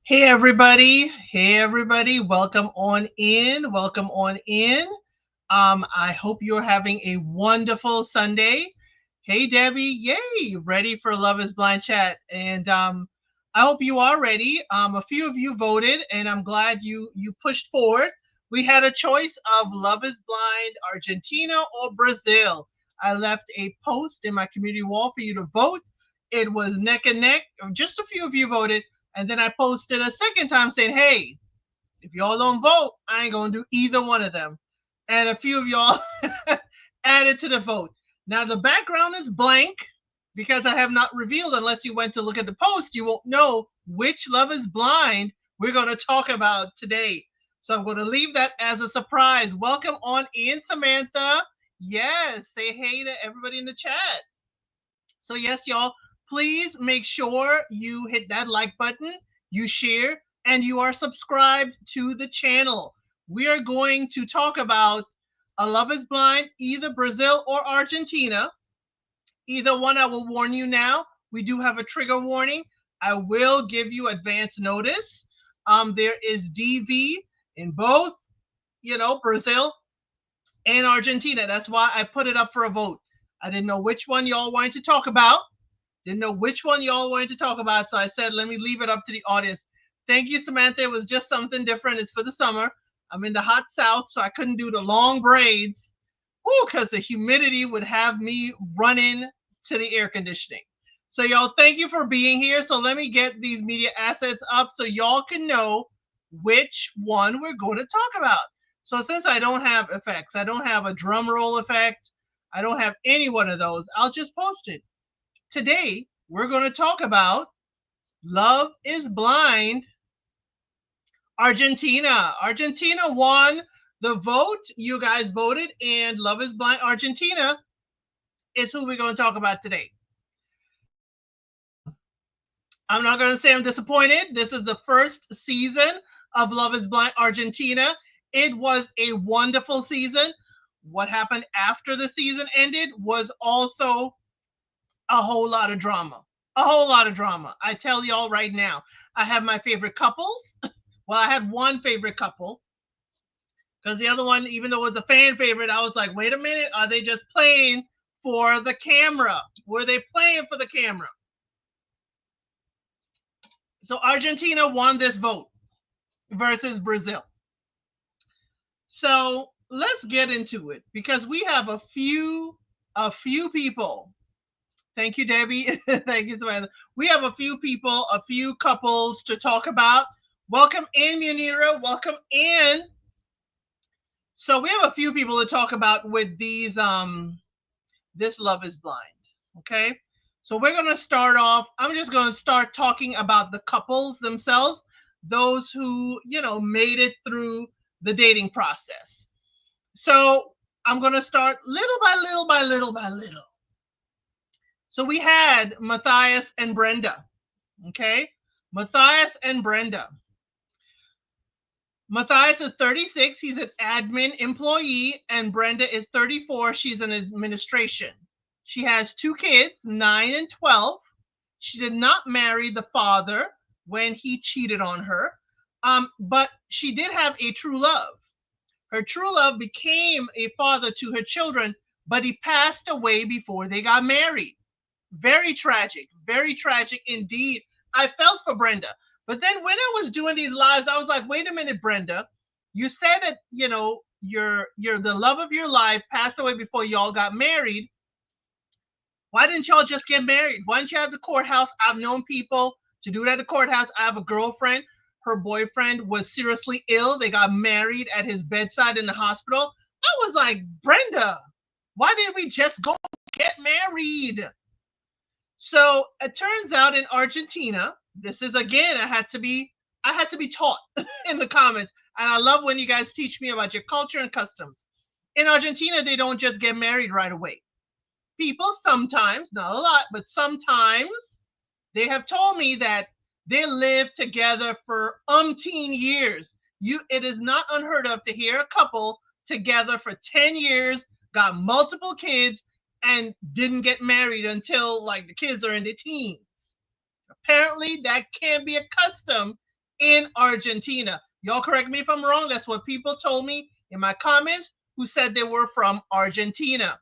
Hey everybody. Hey everybody. Welcome on in. Welcome on in. I hope you're having a wonderful Sunday. Hey Debbie, yay, ready for Love is Blind chat. And I hope you are ready. A few of you voted and I'm glad you pushed forward. We had a choice of Love is Blind, Argentina or Brazil. I left a post in my community wall for you to vote. It was neck and neck. Just a few of you voted. And then I posted a second time saying, hey, if y'all don't vote, I ain't going to do either one of them. And a few of y'all added to the vote. Now, the background is blank because I have not revealed, unless you went to look at the post, you won't know which Love is Blind we're going to talk about today. So I'm going to leave that as a surprise. Welcome on in, Samantha. Yes, say hey to everybody in the chat. So, yes, y'all, please make sure you hit that like button, you share, and you are subscribed to the channel. We are going to talk about A Love is Blind, either Brazil or Argentina. Either one, I will warn you now. We do have a trigger warning. I will give you advance notice. There is DV in both, Brazil and Argentina. That's why I put it up for a vote. I didn't know which one y'all wanted to talk about. Didn't know which one y'all wanted to talk about, so I said, let me leave it up to the audience. Thank you, Samantha. It was just something different. It's for the summer. I'm in the hot south, so I couldn't do the long braids. Because the humidity would have me running to the air conditioning. So, y'all, thank you for being here. So, let me get these media assets up so y'all can know which one we're going to talk about. So, since I don't have effects, I don't have a drum roll effect, I don't have any one of those, I'll just post it. Today, we're going to talk about Love is Blind, Argentina. Argentina won the vote. You guys voted, and Love is Blind, Argentina is who we're going to talk about today. I'm not going to say I'm disappointed. This is the first season of Love is Blind, Argentina. It was a wonderful season. What happened after the season ended was also a whole lot of drama. A whole lot of drama. I tell y'all right now, I have my favorite couples. Well, I had one favorite couple because the other one, even though it was a fan favorite, I was like, wait a minute, are they just playing for the camera? Were they playing for the camera? So Argentina won this vote versus Brazil. So let's get into it because we have a few people. Thank you, Debbie. Thank you, Samantha. We have a few people, a few couples to talk about. Welcome in, Munira. Welcome in. So we have a few people to talk about with these this Love is Blind. Okay. So we're gonna start off. I'm just gonna start talking about the couples themselves, those who, made it through the dating process. So I'm gonna start little by little by little by little. So we had Matthias and Brenda. Okay. Matthias and Brenda. Matthias is 36. He's an admin employee, and Brenda is 34. She's in administration. She has two kids, 9 and 12. She did not marry the father when he cheated on her, but she did have a true love. Her true love became a father to her children, but he passed away before they got married. Very tragic indeed. I felt for Brenda. But then when I was doing these lives, I was like, wait a minute, Brenda. You said that, your the love of your life passed away before y'all got married. Why didn't y'all just get married? Why didn't you have the courthouse? I've known people to do it at the courthouse. I have a girlfriend. Her boyfriend was seriously ill. They got married at his bedside in the hospital. I was like, Brenda, why didn't we just go get married? So it turns out in Argentina, this is again, I had to be taught in the comments. And I love when you guys teach me about your culture and customs. In Argentina, they don't just get married right away. People sometimes, not a lot, but sometimes they have told me that they live together for umpteen years. It is not unheard of to hear a couple together for 10 years, got multiple kids, and didn't get married until like the kids are in their teens. Apparently, that can be a custom in Argentina. Y'all correct me if I'm wrong. That's what people told me in my comments who said they were from Argentina.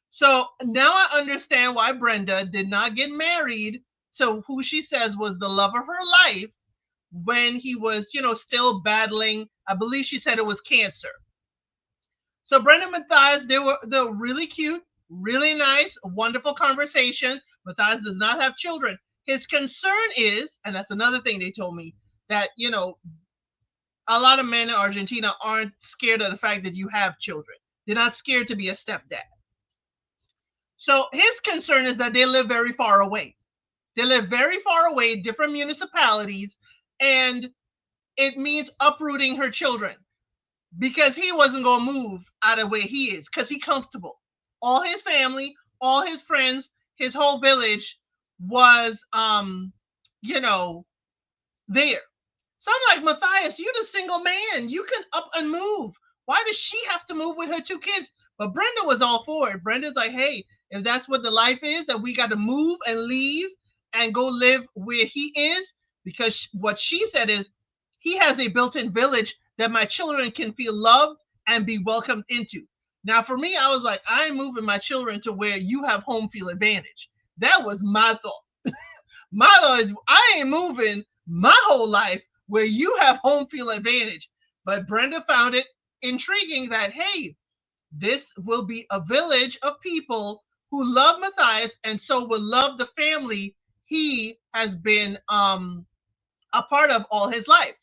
So now I understand why Brenda did not get married to who she says was the love of her life when he was, still battling. I believe she said it was cancer. So Brenda and Matthias, they were really cute, really nice, wonderful conversation. Matthias does not have children. His concern is, and that's another thing they told me, that a lot of men in Argentina aren't scared of the fact that you have children. They're not scared to be a stepdad. So his concern is that they live very far away. They live very far away, different municipalities, and it means uprooting her children because he wasn't going to move out of where he is because he's comfortable. All his family, all his friends, his whole village was, you know, there. So I'm like, Matthias, you the single man. You can up and move. Why does she have to move with her two kids? But Brenda was all for it. Brenda's like, hey, if that's what the life is, that we got to move and leave and go live where he is, because what she said is, he has a built-in village that my children can feel loved and be welcomed into. Now, for me, I was like, I ain't moving my children to where you have home field advantage. That was my thought. My thought is, I ain't moving my whole life where you have home field advantage. But Brenda found it intriguing that, hey, this will be a village of people who love Matthias and so will love the family he has been a part of all his life.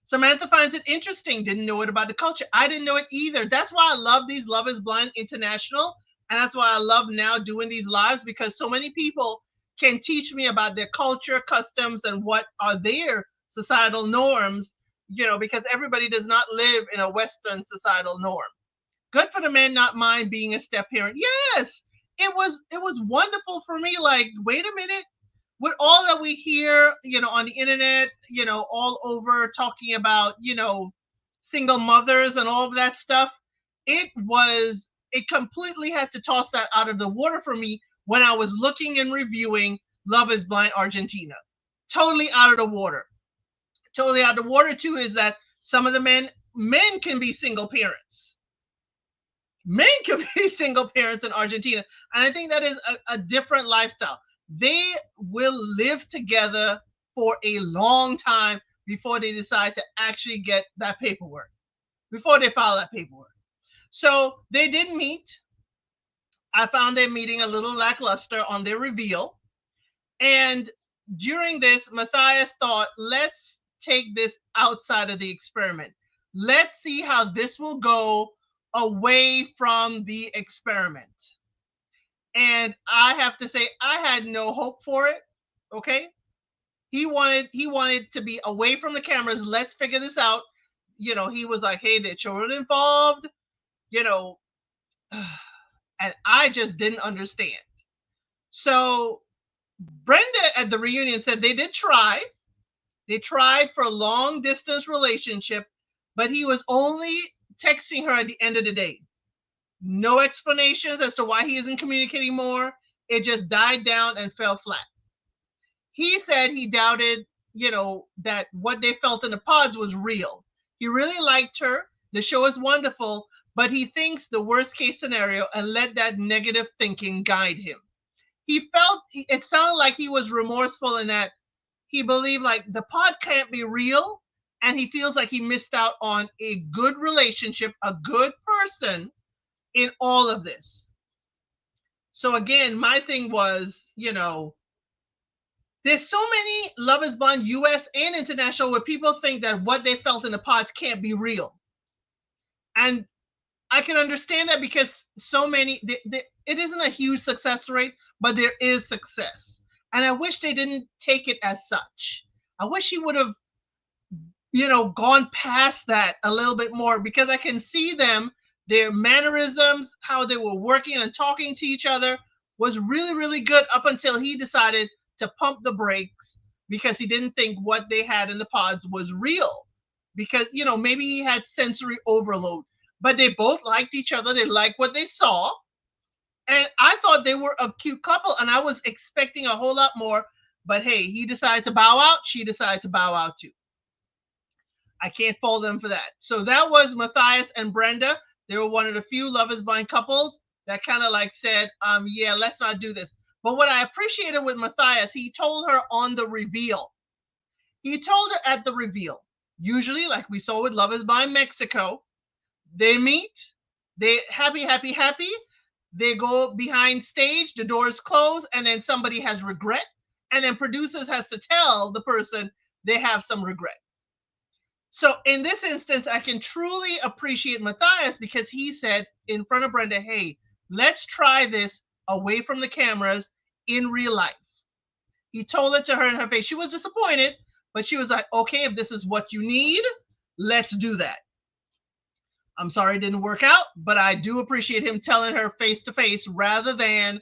Samantha finds it interesting, didn't know it about the culture. I didn't know it either. That's why I love these Love is Blind International. And that's why I love now doing these lives, because so many people can teach me about their culture, customs, and what are their societal norms, because everybody does not live in a Western societal norm. Good for the man not mind being a step parent. Yes, it was wonderful for me. Like, wait a minute, with all that we hear, on the internet, all over talking about, single mothers and all of that stuff, it completely had to toss that out of the water for me when I was looking and reviewing Love is Blind Argentina. Totally out of the water. Totally out of the water too is that some of the men can be single parents. Men can be single parents in Argentina. And I think that is a different lifestyle. They will live together for a long time before they decide to actually get that paperwork, before they file that paperwork. So they did meet. I found their meeting a little lackluster on their reveal. And during this, Matthias thought, let's take this outside of the experiment. Let's see how this will go away from the experiment. And I have to say, I had no hope for it. Okay. He wanted to be away from the cameras. Let's figure this out. He was like, hey, there are children involved, you know, and I just didn't understand. So Brenda at the reunion said they did try. They tried for a long distance relationship, but he was only texting her at the end of the day. No explanations as to why he isn't communicating more. It just died down and fell flat. He said he doubted, that what they felt in the pods was real. He really liked her. The show is wonderful, but he thinks the worst case scenario and let that negative thinking guide him. He felt it sounded like he was remorseful in that he believed like the pod can't be real, and he feels like he missed out on a good relationship, a good person in all of this. So again, my thing was, there's so many Love is Blind US and international where people think that what they felt in the pods can't be real. And I can understand that because so many, it isn't a huge success rate, but there is success. And I wish they didn't take it as such. I wish he would have, gone past that a little bit more, because I can see them, their mannerisms, how they were working and talking to each other was really, really good up until he decided to pump the brakes because he didn't think what they had in the pods was real. Because, maybe he had sensory overload, but they both liked each other. They liked what they saw. And I thought they were a cute couple, and I was expecting a whole lot more. But hey, he decided to bow out. She decided to bow out too. I can't fault them for that. So that was Matthias and Brenda. They were one of the few Love is Blind couples that kind of like said, yeah, let's not do this. But what I appreciated with Matthias, he told her on the reveal. He told her at the reveal. Usually, like we saw with Love is Blind Mexico, they meet, they happy, happy, happy. They go behind stage, the doors close, and then somebody has regret. And then producers has to tell the person they have some regret. So in this instance, I can truly appreciate Matthias because he said in front of Brenda, hey, let's try this away from the cameras in real life. He told it to her in her face. She was disappointed, but she was like, okay, if this is what you need, let's do that. I'm sorry it didn't work out, but I do appreciate him telling her face to face rather than,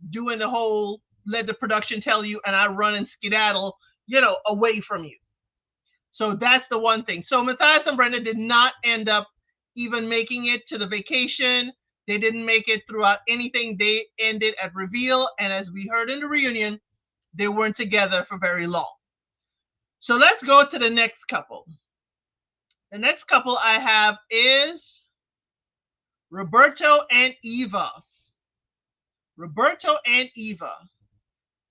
doing the whole let the production tell you and I run and skedaddle, away from you. So that's the one thing. So Matthias and Brenda did not end up even making it to the vacation. They didn't make it throughout anything. They ended at reveal. And as we heard in the reunion, they weren't together for very long. So let's go to the next couple. The next couple I have is Roberto and Eva. Roberto and Eva.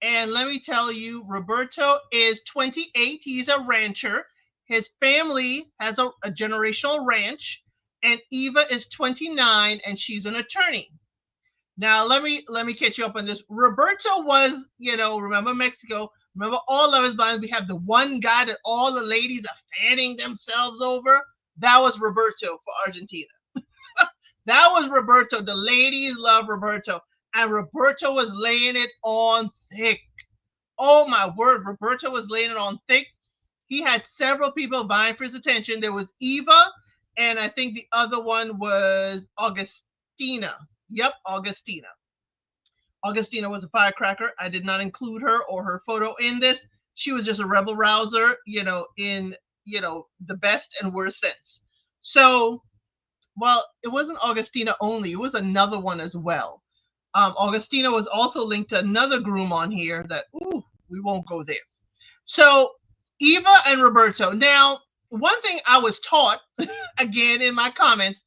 And let me tell you, Roberto is 28. He's a rancher. His family has a generational ranch. And Eva is 29 and she's an attorney. Now, let me catch you up on this. Roberto was, remember Mexico? Remember all Love is Blind? We have the one guy that all the ladies are fanning themselves over. That was Roberto for Argentina. That was Roberto. The ladies love Roberto. And Roberto was laying it on thick. Oh my word, Roberto was laying it on thick. He had several people vying for his attention. There was Eva, and I think the other one was Augustina. Yep, Augustina. Augustina was a firecracker. I did not include her or her photo in this. She was just a rebel rouser, in, the best and worst sense. So, well, it wasn't Augustina only. It was another one as well. Augustina was also linked to another groom on here that, we won't go there. So Eva and Roberto. Now, one thing I was taught, again in my comments,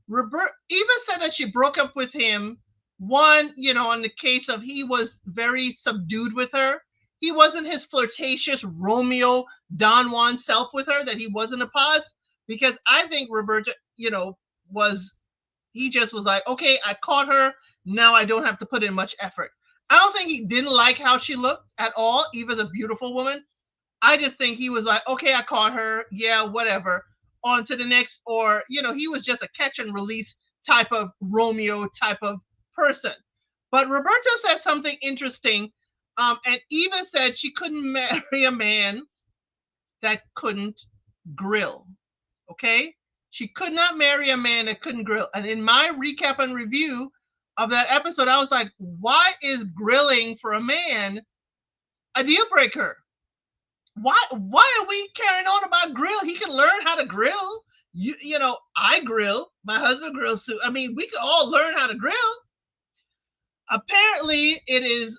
Eva said that she broke up with him, one, on the case of he was very subdued with her. He wasn't his flirtatious Romeo Don Juan self with her, that he wasn't a pods, because I think Roberto, he just was like, okay, I caught her. Now I don't have to put in much effort. I don't think he didn't like how she looked at all. Eva's a beautiful woman. I just think he was like, okay, I caught her. Yeah, whatever. On to the next. Or, he was just a catch and release type of Romeo type of person. But Roberto said something interesting. And Eva said she couldn't marry a man that couldn't grill. Okay? She could not marry a man that couldn't grill. And in my recap and review of that episode, I was like, why is grilling for a man a deal breaker? Why are we carrying on about grill? He can learn how to grill. I grill. My husband grills too. I mean, we can all learn how to grill. Apparently, it is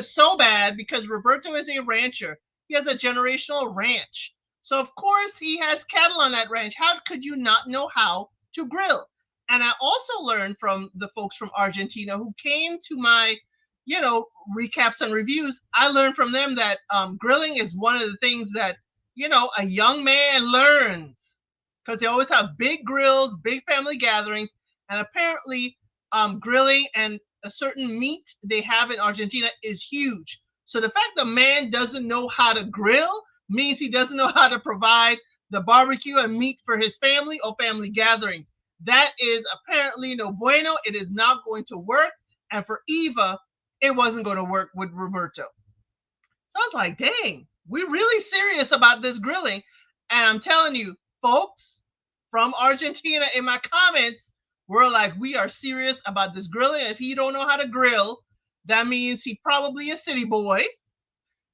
so bad because Roberto is a rancher. He has a generational ranch. So, of course, he has cattle on that ranch. How could you not know how to grill? And I also learned from the folks from Argentina who came to my, recaps and reviews. I learned from them that grilling is one of the things that, a young man learns because they always have big grills, big family gatherings. And apparently grilling and a certain meat they have in Argentina is huge. So the fact the man doesn't know how to grill means he doesn't know how to provide the barbecue and meat for his family or family gatherings. That is apparently no bueno. It is not going to work. And for Eva, it wasn't going to work with Roberto. So I was like, dang, we're really serious about this grilling. And I'm telling you, folks from Argentina in my comments were like, we are serious about this grilling. If he don't know how to grill, that means he probably a city boy.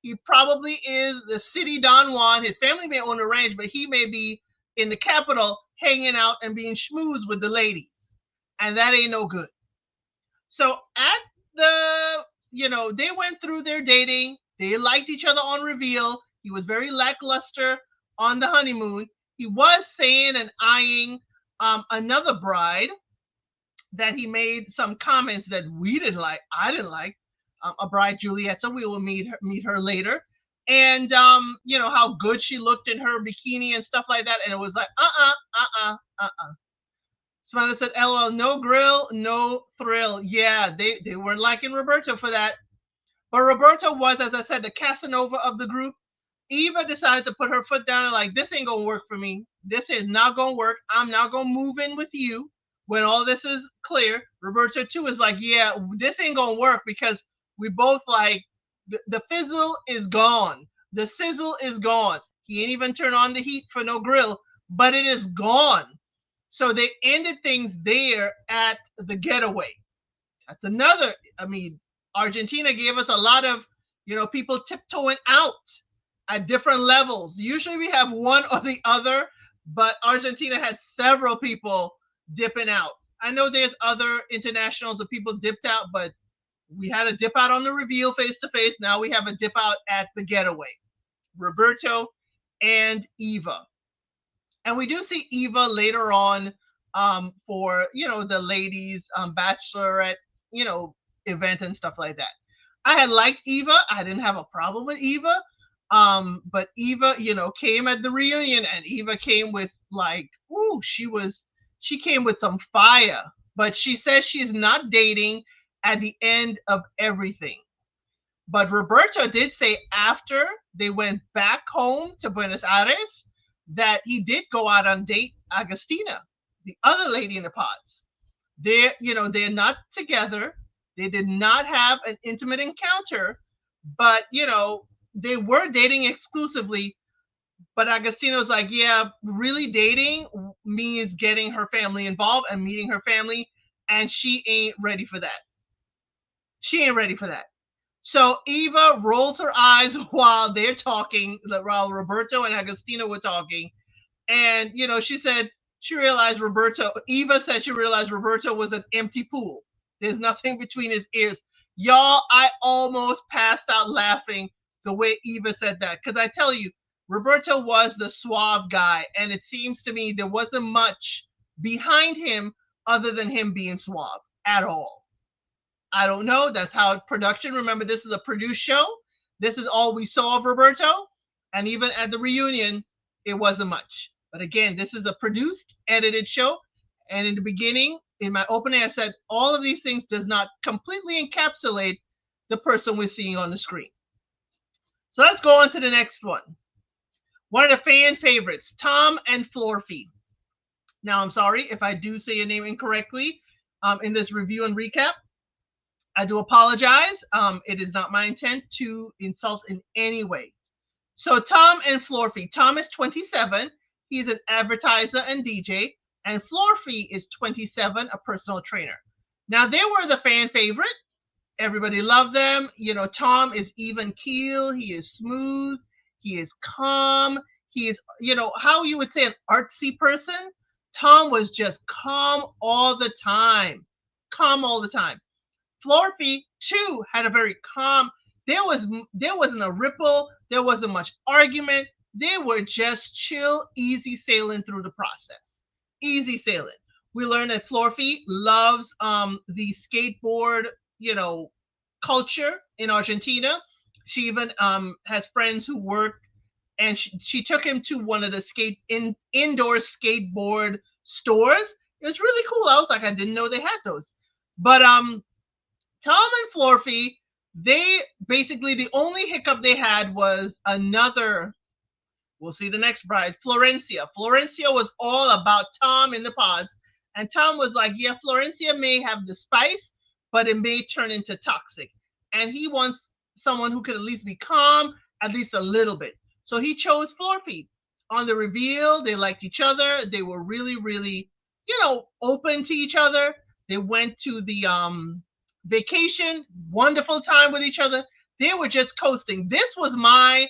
He probably is the city Don Juan. His family may own a ranch, but he may be in the capital hanging out and being schmoozed with the ladies. And that ain't no good. So at the, they went through their dating. They liked each other on reveal. He was very lackluster on the honeymoon, he was saying and eyeing another bride that he made some comments that we didn't like. I didn't like a bride, Julieta. We will meet her later, and you know how good she looked in her bikini and stuff like that. And it was like, Samantha said, "LOL, no grill, no thrill." Yeah, they weren't liking Roberto for that. But Roberto was, as I said, the Casanova of the group. Eva decided to put her foot down and like, this ain't gonna work for me. This is not gonna work. I'm not gonna move in with you when all this is clear. Roberto too is like, yeah, this ain't gonna work because we both like the fizzle is gone. The sizzle is gone. He ain't even turned on the heat for no grill, but it is gone. So they ended things there at the getaway. That's another. I mean, Argentina gave us a lot of, people tiptoeing out at different levels. Usually we have one or the other, but Argentina had several people dipping out. I know there's other internationals that people dipped out, but we had a dip out on the reveal face to face. Now we have a dip out at the getaway. Roberto and Eva. And we do see Eva later on for the ladies bachelorette event and stuff like that. I had liked Eva. I didn't have a problem with Eva. But Eva, came at the reunion, and Eva came with like, ooh, she came with some fire. But she says she's not dating at the end of everything. But Roberto did say after they went back home to Buenos Aires that he did go out on date Agustina, the other lady in the pods. They're not together. They did not have an intimate encounter, but they were dating exclusively. But Agustina was like, yeah, really dating means getting her family involved and meeting her family, and she ain't ready for that. She ain't ready for that. So Eva rolls her eyes while they're talking, while Roberto and Agustina were talking. And, she said Eva said she realized Roberto was an empty pool. There's nothing between his ears. Y'all, I almost passed out laughing the way Eva said that. Because I tell you, Roberto was the suave guy. And it seems to me there wasn't much behind him other than him being suave at all. I don't know. That's how production. Remember, this is a produced show. This is all we saw of Roberto. And even at the reunion, it wasn't much. But again, this is a produced, edited show. And in the beginning, in my opening, I said all of these things does not completely encapsulate the person we're seeing on the screen. So let's go on to the next one. One of the fan favorites, Tom and Florfy. Now, I'm sorry if I do say your name incorrectly in this review and recap. I do apologize. It is not my intent to insult in any way. So Tom and Florfy. Tom is 27. He's an advertiser and DJ. And Florfy is 27, a personal trainer. Now, they were the fan favorite. Everybody loved them. Tom is even keel. He is smooth. He is calm. He is, how you would say an artsy person. Tom was just calm all the time. Calm all the time. Florfy too had a very calm. There wasn't a ripple. There wasn't much argument. They were just chill, easy sailing through the process. Easy sailing. We learned that Florfy loves the skateboard, culture in Argentina. She even has friends who work, and she took him to one of the indoor skateboard stores. It was really cool. I was like, I didn't know they had those. But Tom and Florfy, they basically, the only hiccup they had was another, we'll see the next bride, Florencia. Florencia was all about Tom in the pods. And Tom was like, yeah, Florencia may have the spice, but it may turn into toxic. And he wants someone who could at least be calm, at least a little bit. So he chose Florfy. On the reveal, they liked each other. They were really, really, open to each other. They went to the vacation, wonderful time with each other. They were just coasting. This was my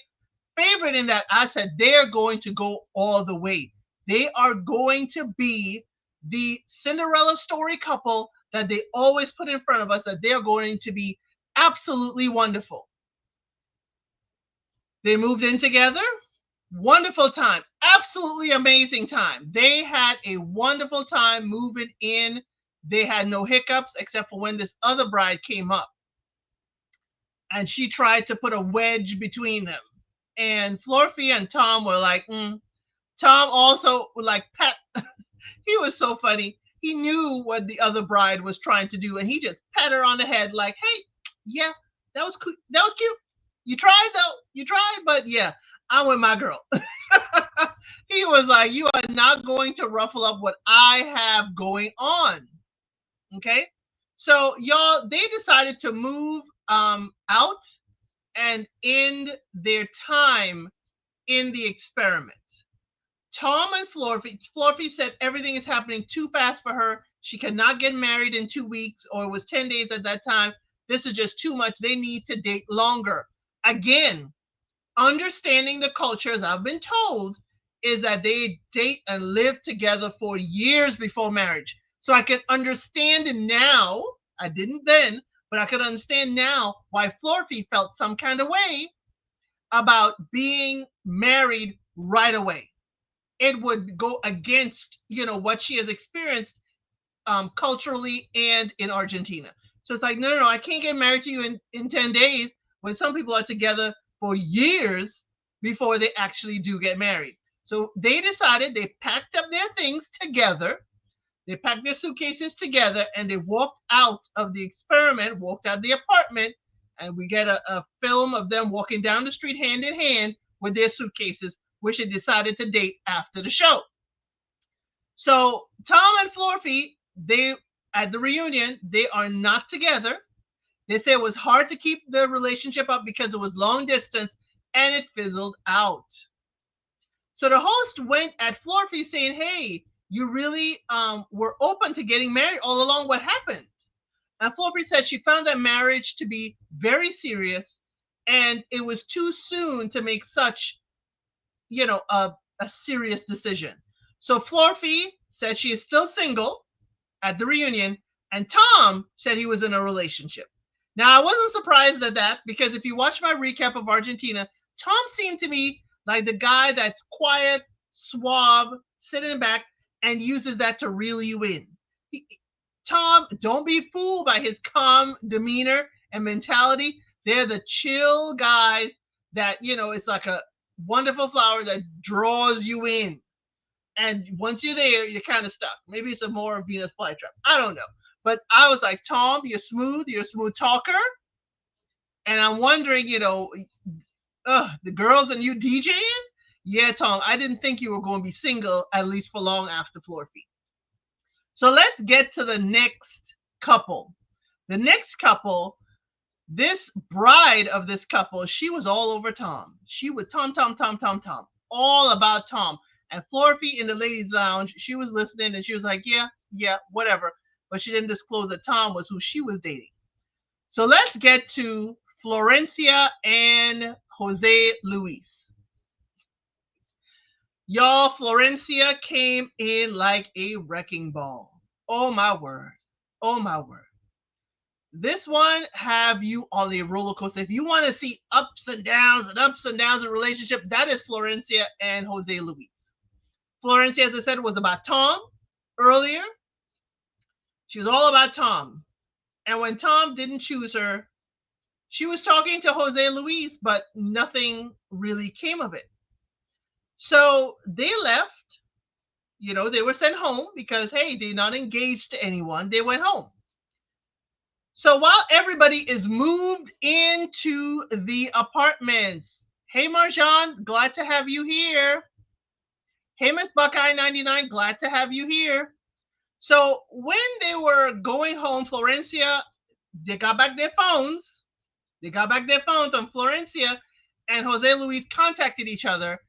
favorite in that I said they're going to go all the way. They are going to be the Cinderella story couple that they always put in front of us, that they're going to be absolutely wonderful. They moved in together. Wonderful time. Absolutely amazing time. They had a wonderful time moving in. They had no hiccups except for when this other bride came up and she tried to put a wedge between them. And Florphy and Tom were like, Tom also would like pet. He was so funny. He knew what the other bride was trying to do, and he just pat her on the head like, "Hey, yeah, that was cute. That was cute. You tried though. You tried, but yeah, I'm with my girl." He was like, "You are not going to ruffle up what I have going on." Okay, so y'all, they decided to move out and end their time in the experiment. Tom and Florphy said everything is happening too fast for her. She cannot get married in 2 weeks, or it was 10 days at that time. This is just too much. They need to date longer. Again, understanding the culture, as I've been told, is that they date and live together for years before marriage. So I can understand now, I didn't then, but I could understand now why Florphy felt some kind of way about being married right away. It would go against, what she has experienced culturally and in Argentina. So it's like, no, I can't get married to you in 10 days when some people are together for years before they actually do get married. So they decided, they packed up their things together. They packed their suitcases together and they walked out of the experiment, walked out of the apartment, and we get a film of them walking down the street hand in hand with their suitcases, which they decided to date after the show. So Tom and Florphy, they at the reunion, they are not together. They say it was hard to keep the relationship up because it was long distance and it fizzled out. So the host went at Florphy saying, "Hey, you really were open to getting married all along. What happened?" And Florphy said she found that marriage to be very serious and it was too soon to make such, a serious decision. So Florphy said she is still single at the reunion, and Tom said he was in a relationship. Now, I wasn't surprised at that because if you watch my recap of Argentina, Tom seemed to be like the guy that's quiet, suave, sitting back, and uses that to reel you in. Tom, don't be fooled by his calm demeanor and mentality. They're the chill guys that, it's like a wonderful flower that draws you in. And once you're there, you're kind of stuck. Maybe it's a more Venus flytrap. I don't know. But I was like, Tom, you're a smooth talker. And I'm wondering, the girls and you DJing? Yeah, Tom, I didn't think you were going to be single, at least for long after Floor Feet. So let's get to the next couple. The next couple, this bride of this couple, she was all over Tom. She was Tom, all about Tom. And Florphy in the ladies' lounge, she was listening and she was like, yeah, whatever. But she didn't disclose that Tom was who she was dating. So let's get to Florencia and Jose Luis. Y'all, Florencia came in like a wrecking ball. Oh my word. Oh my word. This one have you on a roller coaster. If you want to see ups and downs in relationship, that is Florencia and Jose Luis. Florencia, as I said, was about Tom earlier. She was all about Tom. And when Tom didn't choose her, she was talking to Jose Luis, but nothing really came of it. So they left. They were sent home because, hey, they're not engaged to anyone. They went home. So while everybody is moved into the apartments, hey, Marjan, glad to have you here. Hey, Miss Buckeye 99, glad to have you here. So when they were going home, Florencia, they got back their phones. And Florencia and Jose Luis contacted each other.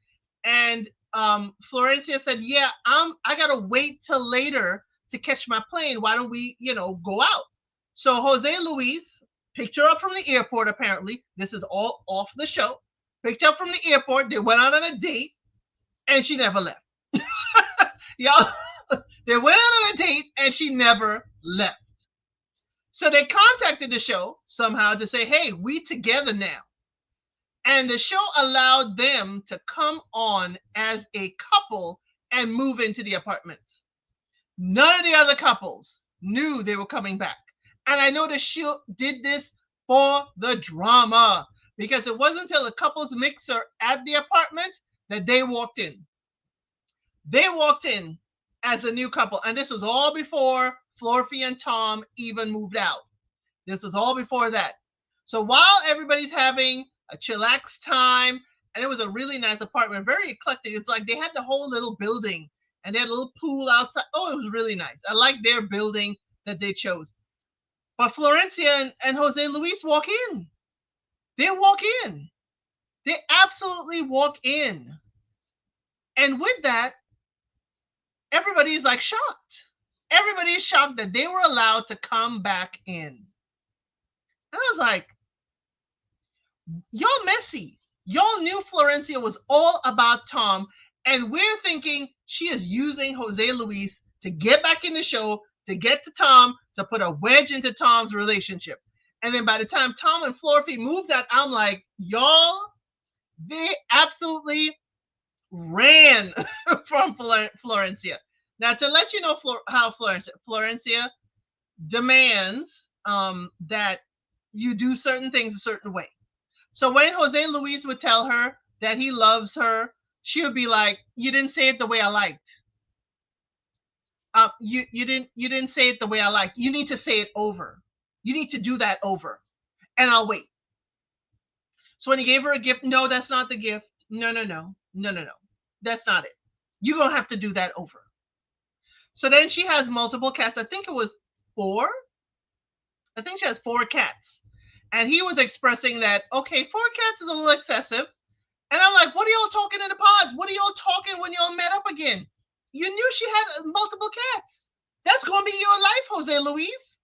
And Florencia said, yeah, I got to wait till later to catch my plane. Why don't we, go out? So Jose Luis picked her up from the airport, apparently. This is all off the show. Picked her up from the airport. They went out on a date, and she never left. Y'all, they went out on a date, and she never left. So they contacted the show somehow to say, hey, we together now. And the show allowed them to come on as a couple and move into the apartments. None of the other couples knew they were coming back. And I know the show did this for the drama because it wasn't until the couples mixer at the apartment that they walked in. They walked in as a new couple, and this was all before Florphy and Tom even moved out. This was all before that. So while everybody's having a chillax time, and it was a really nice apartment, very eclectic. It's like they had the whole little building, and they had a little pool outside. Oh, it was really nice. I like their building that they chose. But Florencia and Jose Luis walk in. They walk in. They absolutely walk in. And with that, everybody's like shocked. Everybody is shocked that they were allowed to come back in. And I was like, y'all messy. Y'all knew Florencia was all about Tom, and we're thinking she is using Jose Luis to get back in the show, to get to Tom, to put a wedge into Tom's relationship. And then by the time Tom and Florphy moved that, I'm like, y'all, they absolutely ran from Florencia. Now, to let you know how Florencia demands that you do certain things a certain way. So when Jose Luis would tell her that he loves her, she would be like, "You didn't say it the way I liked. You didn't say it the way I liked. You need to say it over. You need to do that over, and I'll wait." So when he gave her a gift, no, that's not the gift. No. That's not it. You're gonna have to do that over. So then she has multiple cats. I think it was 4. I think she has 4 cats. And he was expressing that, okay, 4 cats is a little excessive. And I'm like, what are y'all talking in the pods? What are y'all talking when y'all met up again? You knew she had multiple cats. That's going to be your life, Jose Luis.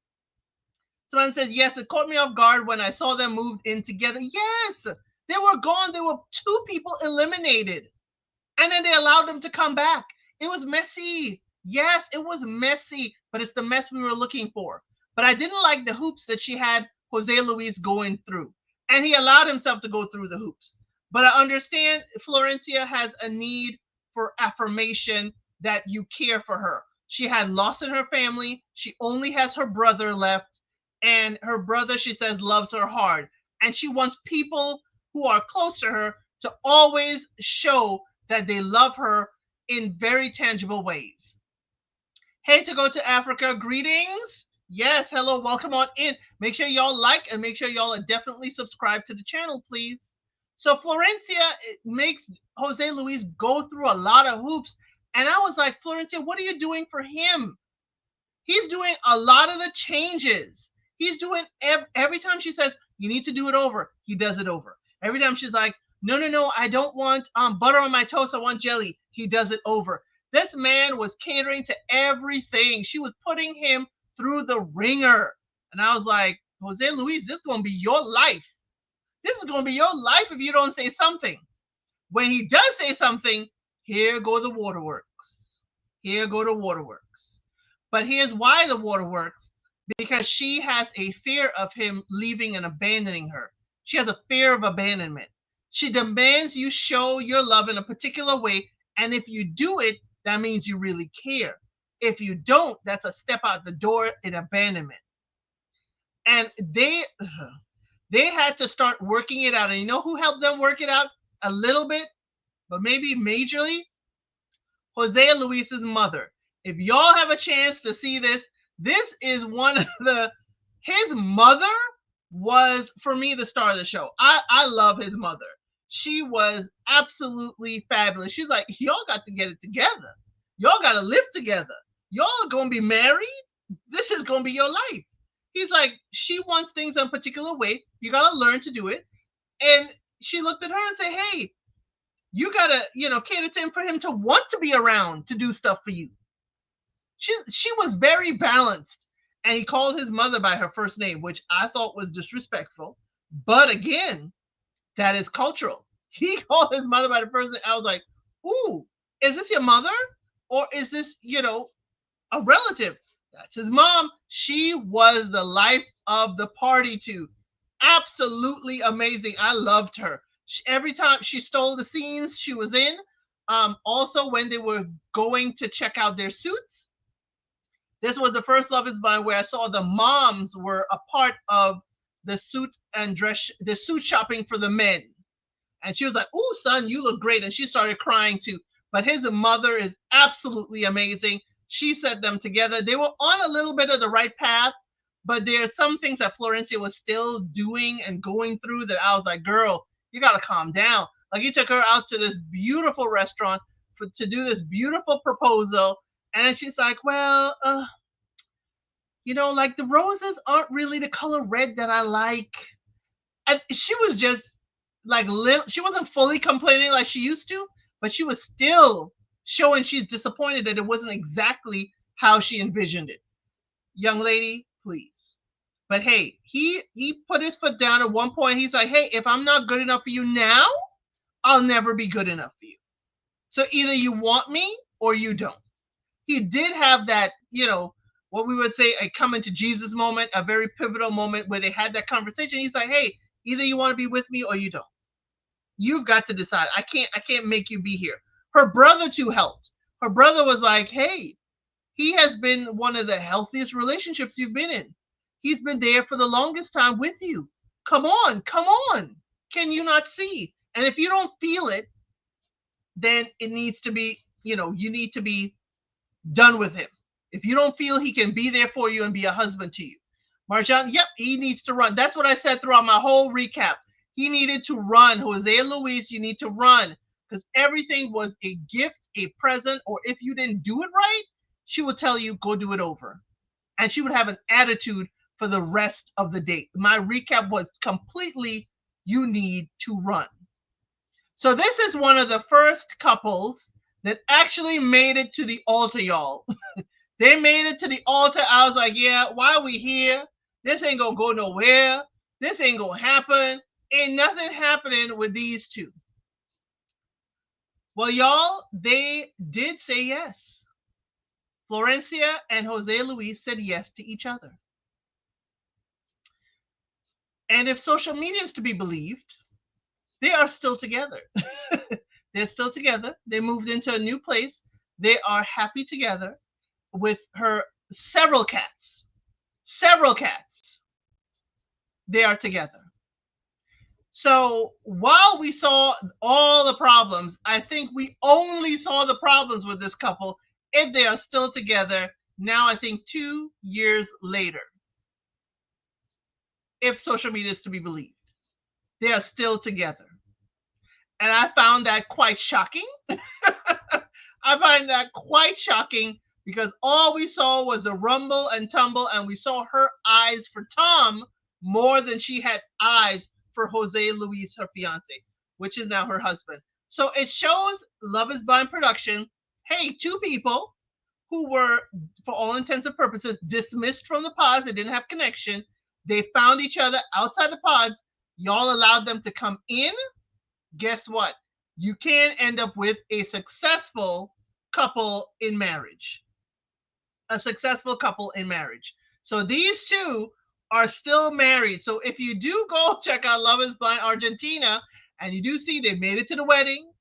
Someone said, yes, it caught me off guard when I saw them moved in together. Yes, they were gone. There were 2 people eliminated. And then they allowed them to come back. It was messy. Yes, it was messy, but it's the mess we were looking for. But I didn't like the hoops that she had Jose Luis going through. And he allowed himself to go through the hoops. But I understand Florencia has a need for affirmation that you care for her. She had loss in her family. She only has her brother left. And her brother, she says, loves her hard. And she wants people who are close to her to always show that they love her in very tangible ways. Hey, to go to Africa, greetings. Yes, hello, welcome on in. Make sure y'all like and make sure y'all are definitely subscribed to the channel, please. So Florencia makes Jose Luis go through a lot of hoops. And I was like, Florencia, what are you doing for him? He's doing a lot of the changes. He's doing every time she says, you need to do it over, he does it over. Every time she's like, no, I don't want butter on my toast, I want jelly, he does it over. This man was catering to everything. She was putting him through the ringer. And I was like, Jose Luis, this is going to be your life. This is going to be your life if you don't say something. When he does say something, here go the waterworks. Here go the waterworks. But here's why the waterworks. Because she has a fear of him leaving and abandoning her. She has a fear of abandonment. She demands you show your love in a particular way. And if you do it, that means you really care. If you don't, that's a step out the door in abandonment. And they had to start working it out. And you know who helped them work it out? A little bit, but maybe majorly? Jose Luis's mother. If y'all have a chance to see this, this is one of his mother was, for me, the star of the show. I love his mother. She was absolutely fabulous. She's like, y'all got to get it together. Y'all got to live together. Y'all are going to be married. This is going to be your life. He's like, she wants things in a particular way. You got to learn to do it. And she looked at her and said, hey, you got to, cater to him for him to want to be around to do stuff for you. She was very balanced. And he called his mother by her first name, which I thought was disrespectful. But again, that is cultural. He called his mother by the first name. I was like, ooh, is this your mother? Or is this, a relative? That's his mom. She was the life of the party too. Absolutely amazing. I loved her. Every time she stole the scenes she was in. Also, when they were going to check out their suits, this was the first Love Is Blind where I saw the moms were a part of the suit shopping for the men. And she was like, "Oh, son, you look great." And she started crying too. But his mother is absolutely amazing. She set them together. They were on a little bit of the right path, but there are some things that Florencia was still doing and going through that I was like, girl, you got to calm down. Like, he took her out to this beautiful restaurant to do this beautiful proposal. And then she's like, well, like the roses aren't really the color red that I like. And she was just like, she wasn't fully complaining like she used to, but she was still showing she's disappointed that it wasn't exactly how she envisioned it. Young lady, please. But hey, he put his foot down at one point. He's like, hey, if I'm not good enough for you now, I'll never be good enough for you. So either you want me or you don't. He did have that, what we would say a coming to Jesus moment, a very pivotal moment where they had that conversation. He's like, hey, either you want to be with me or you don't. You've got to decide. I can't make you be here. Her brother too helped. Her brother was like, hey, he has been one of the healthiest relationships you've been in. He's been there for the longest time with you. Come on, come on. Can you not see? And if you don't feel it, then it needs to be, you need to be done with him. If you don't feel he can be there for you and be a husband to you. Marjan, yep, he needs to run. That's what I said throughout my whole recap. He needed to run. Jose Luis, you need to run. Because everything was a gift, a present, or if you didn't do it right, she would tell you, go do it over. And she would have an attitude for the rest of the day. My recap was completely, you need to run. So this is one of the first couples that actually made it to the altar, y'all. They made it to the altar. I was like, yeah, why are we here? This ain't gonna go nowhere. This ain't gonna happen. Ain't nothing happening with these two. Well, y'all, they did say yes. Florencia and Jose Luis said yes to each other. And if social media is to be believed, they are still together. They're still together. They moved into a new place. They are happy together with her several cats. Several cats. They are together. So while we saw all the problems, I think we only saw the problems with this couple if they are still together now, I think 2 years later. If social media is to be believed, they are still together. And I found that quite shocking. I find that quite shocking because all we saw was the rumble and tumble, and we saw her eyes for Tom more than she had eyes for Jose Luis, her fiance, which is now her husband. So it shows Love Is Blind production. Hey, two people who were, for all intents and purposes, dismissed from the pods. They didn't have connection. They found each other outside the pods. Y'all allowed them to come in. Guess what? You can end up with a successful couple in marriage. A successful couple in marriage. So these two are still married. So if you do go check out Love Is Blind Argentina, and you do see they made it to the wedding,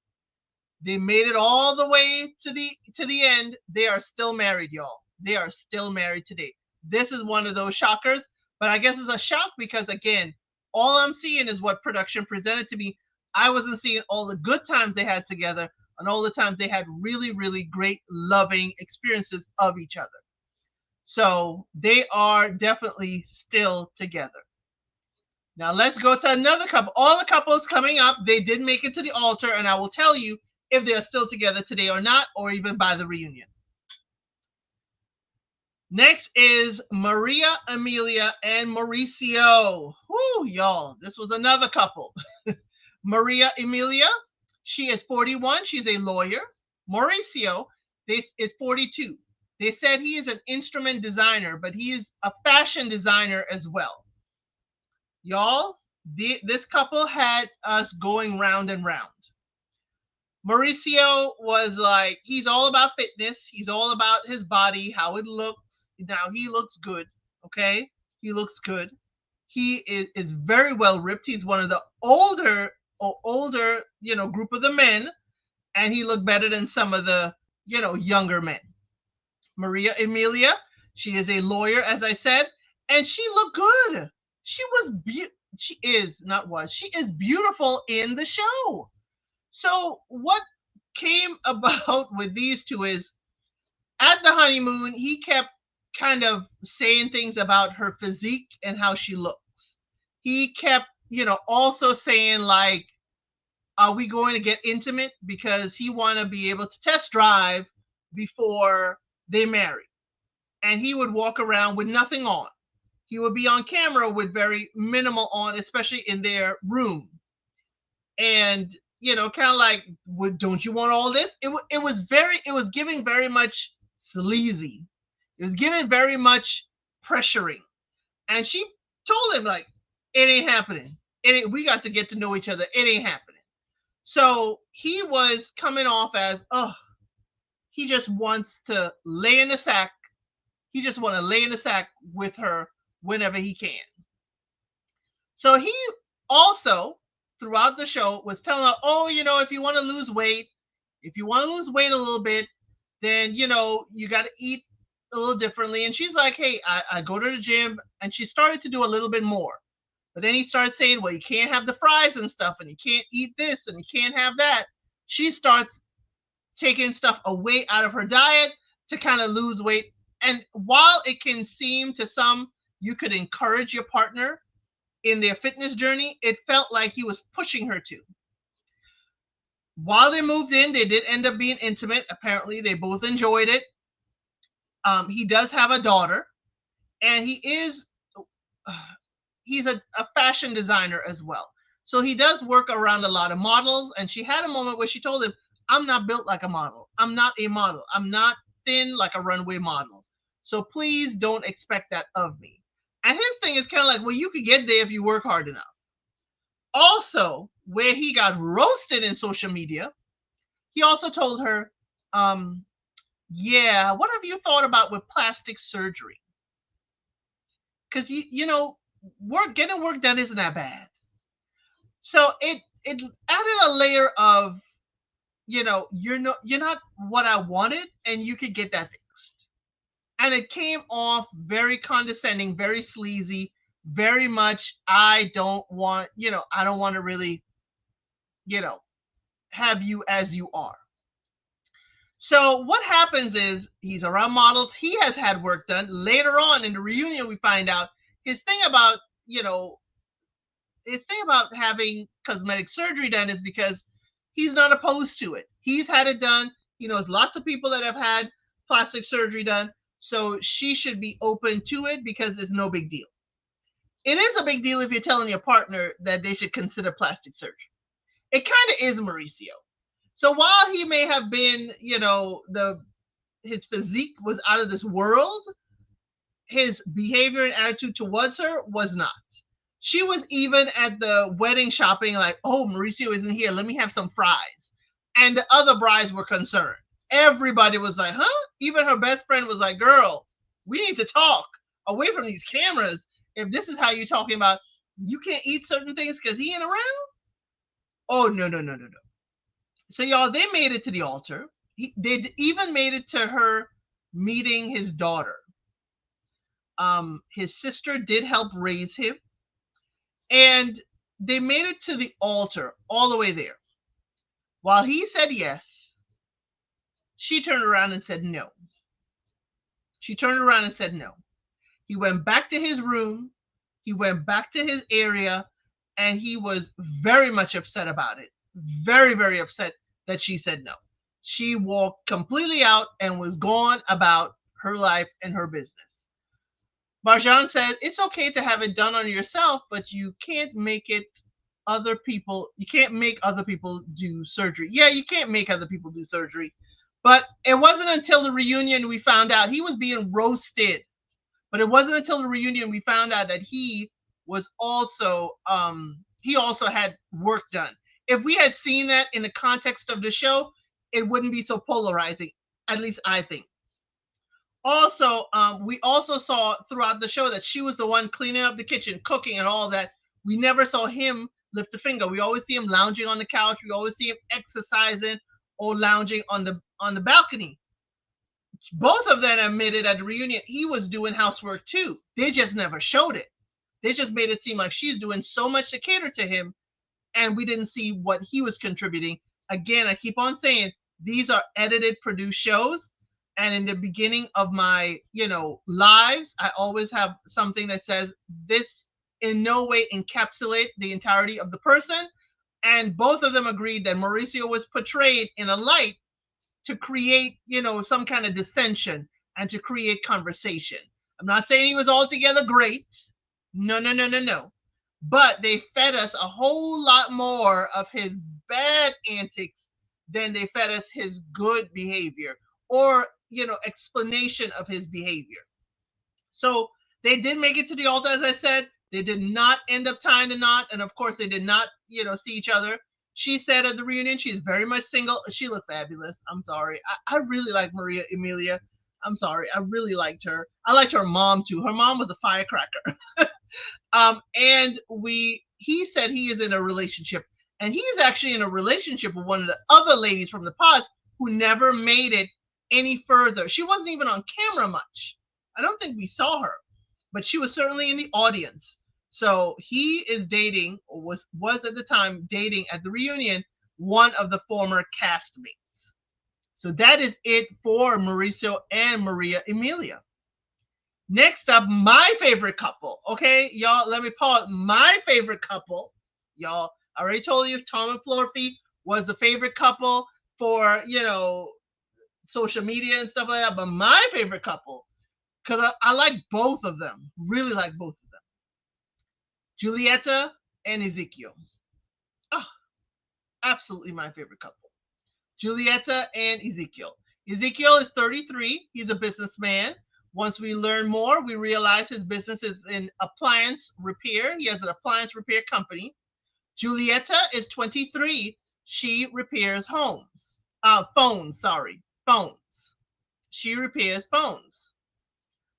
they made it all the way to the end, they are still married, y'all. They are still married today. This is one of those shockers, but I guess it's a shock because, again, all I'm seeing is what production presented to me. I wasn't seeing all the good times they had together and all the times they had really, really great, loving experiences of each other. So they are definitely still together. Now let's go to another couple. All the couples coming up, they did make it to the altar, and I will tell you if they are still together today or not, or even by the reunion. Next is Maria Emilia and Mauricio. Whoo, y'all, this was another couple. Maria Emilia, she is 41. She's a lawyer. Mauricio, this is 42. They said he is an instrument designer, but he is a fashion designer as well. Y'all, this couple had us going round and round. Mauricio was like, he's all about fitness. He's all about his body, how it looks. Now, he looks good, okay? He looks good. He is very well ripped. He's one of the older older, group of the men, and he looked better than some of the, younger men. Maria Emilia, she is a lawyer, as I said, and she looked good. She is not was. She is beautiful in the show. So what came about with these two is at the honeymoon, he kept kind of saying things about her physique and how she looks. He kept, also saying like, are we going to get intimate? Because he want to be able to test drive before they marry. And he would walk around with nothing on. He would be on camera with very minimal on, especially in their room. And kind of like, don't you want all this? It was giving very much sleazy. It was giving very much pressuring. And she told him like, it ain't happening. We got to get to know each other. It ain't happening. So he was coming off as, oh, he just wants to lay in the sack. He just want to lay in the sack with her whenever he can. So he also, throughout the show, was telling her, oh, if you want to lose weight, a little bit, then, you got to eat a little differently. And she's like, hey, I go to the gym. And she started to do a little bit more. But then he started saying, well, you can't have the fries and stuff, and you can't eat this, and you can't have that. She starts taking stuff away out of her diet to kind of lose weight. And while it can seem to some you could encourage your partner in their fitness journey, it felt like he was pushing her to. While they moved in, they did end up being intimate. Apparently, they both enjoyed it. He does have a daughter, and he's a fashion designer as well. So he does work around a lot of models. And she had a moment where she told him, I'm not built like a model. I'm not a model. I'm not thin like a runway model. So please don't expect that of me. And his thing is kind of like, well, you could get there if you work hard enough. Also, where he got roasted in social media, he also told her, yeah, what have you thought about with plastic surgery? Because, getting work done isn't that bad. So it added a layer of, you're not what I wanted, and you could get that fixed. And it came off very condescending, very sleazy, very much, I don't want to really, have you as you are. So what happens is he's around models. He has had work done. Later on in the reunion, we find out his thing about, having cosmetic surgery done is because he's not opposed to it. He's had it done. He knows lots of people that have had plastic surgery done. So she should be open to it because it's no big deal. It is a big deal if you're telling your partner that they should consider plastic surgery. It kind of is Mauricio. So while he may have been, his physique was out of this world, his behavior and attitude towards her was not. She was even at the wedding shopping like, oh, Mauricio isn't here. Let me have some fries. And the other brides were concerned. Everybody was like, huh? Even her best friend was like, girl, we need to talk away from these cameras. If this is how you're talking about, you can't eat certain things because he ain't around. Oh, no. So y'all, they made it to the altar. They even made it to her meeting his daughter. His sister did help raise him. And they made it to the altar all the way there. While he said yes, she turned around and said no. She turned around and said no. He went back to his room. He went back to his area, and he was very much upset about it. Very, very upset that she said no. She walked completely out and was gone about her life and her business. Marjan said, it's okay to have it done on yourself, but you can't make it you can't make other people do surgery. Yeah, you can't make other people do surgery. But it wasn't until the reunion we found out he was being roasted. But it wasn't until the reunion we found out that he was also, he also had work done. If we had seen that in the context of the show, it wouldn't be so polarizing, at least I think. Also, we also saw throughout the show that she was the one cleaning up the kitchen, cooking and all that. We never saw him lift a finger. We always see him lounging on the couch. We always see him exercising or lounging on the balcony. Both of them admitted at the reunion he was doing housework too. They just never showed it. They just made it seem like she's doing so much to cater to him, and we didn't see what he was contributing. Again, I keep on saying these are edited, produced shows. And in the beginning of my, lives, I always have something that says this in no way encapsulate the entirety of the person. And both of them agreed that Mauricio was portrayed in a light to create, some kind of dissension and to create conversation. I'm not saying he was altogether great. No, no, no, no, no. But they fed us a whole lot more of his bad antics than they fed us his good behavior or, explanation of his behavior. So they did make it to the altar, as I said. They did not end up tying the knot. And of course, they did not, see each other. She said at the reunion, she's very much single. She looked fabulous. I'm sorry. I really like Maria Emilia. I'm sorry. I really liked her. I liked her mom too. Her mom was a firecracker. And he said he is in a relationship, and he's actually in a relationship with one of the other ladies from the past who never made it any further. She wasn't even on camera much. I don't think we saw her, but she was certainly in the audience. So he is dating, or was at the time dating at the reunion, one of the former castmates. So that is it for Mauricio and Maria Emilia. Next up, my favorite couple. Okay, y'all, let me pause. My favorite couple, y'all. I already told you Tom and Florphy was the favorite couple for, social media and stuff like that. But my favorite couple, because I like both of them, really like both of them. Julieta and Ezekiel. Oh, absolutely my favorite couple. Julieta and Ezekiel. Ezekiel is 33. He's a businessman. Once we learn more, we realize his business is in appliance repair. He has an appliance repair company. Julieta is 23. She repairs phones. She repairs phones.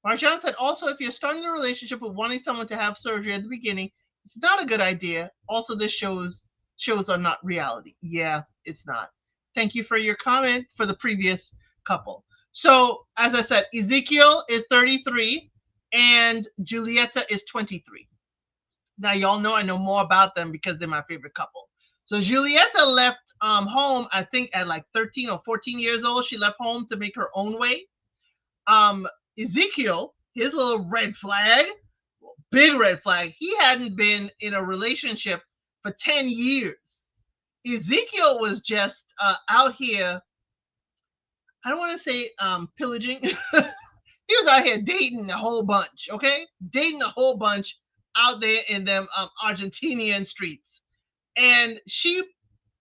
Marjan said, also, if you're starting a relationship with wanting someone to have surgery at the beginning, it's not a good idea. Also, this shows are not reality. Yeah, it's not. Thank you for your comment for the previous couple. So, as I said, Ezekiel is 33 and Julieta is 23. Now, y'all know I know more about them because they're my favorite couple. So, Julieta left home, I think, at like 13 or 14 years old. She left home to make her own way. Ezekiel, his little red flag, big red flag, he hadn't been in a relationship for 10 years. Ezekiel was just out here, I don't want to say pillaging. He was out here dating a whole bunch, okay? Dating a whole bunch out there in them Argentinian streets. And she,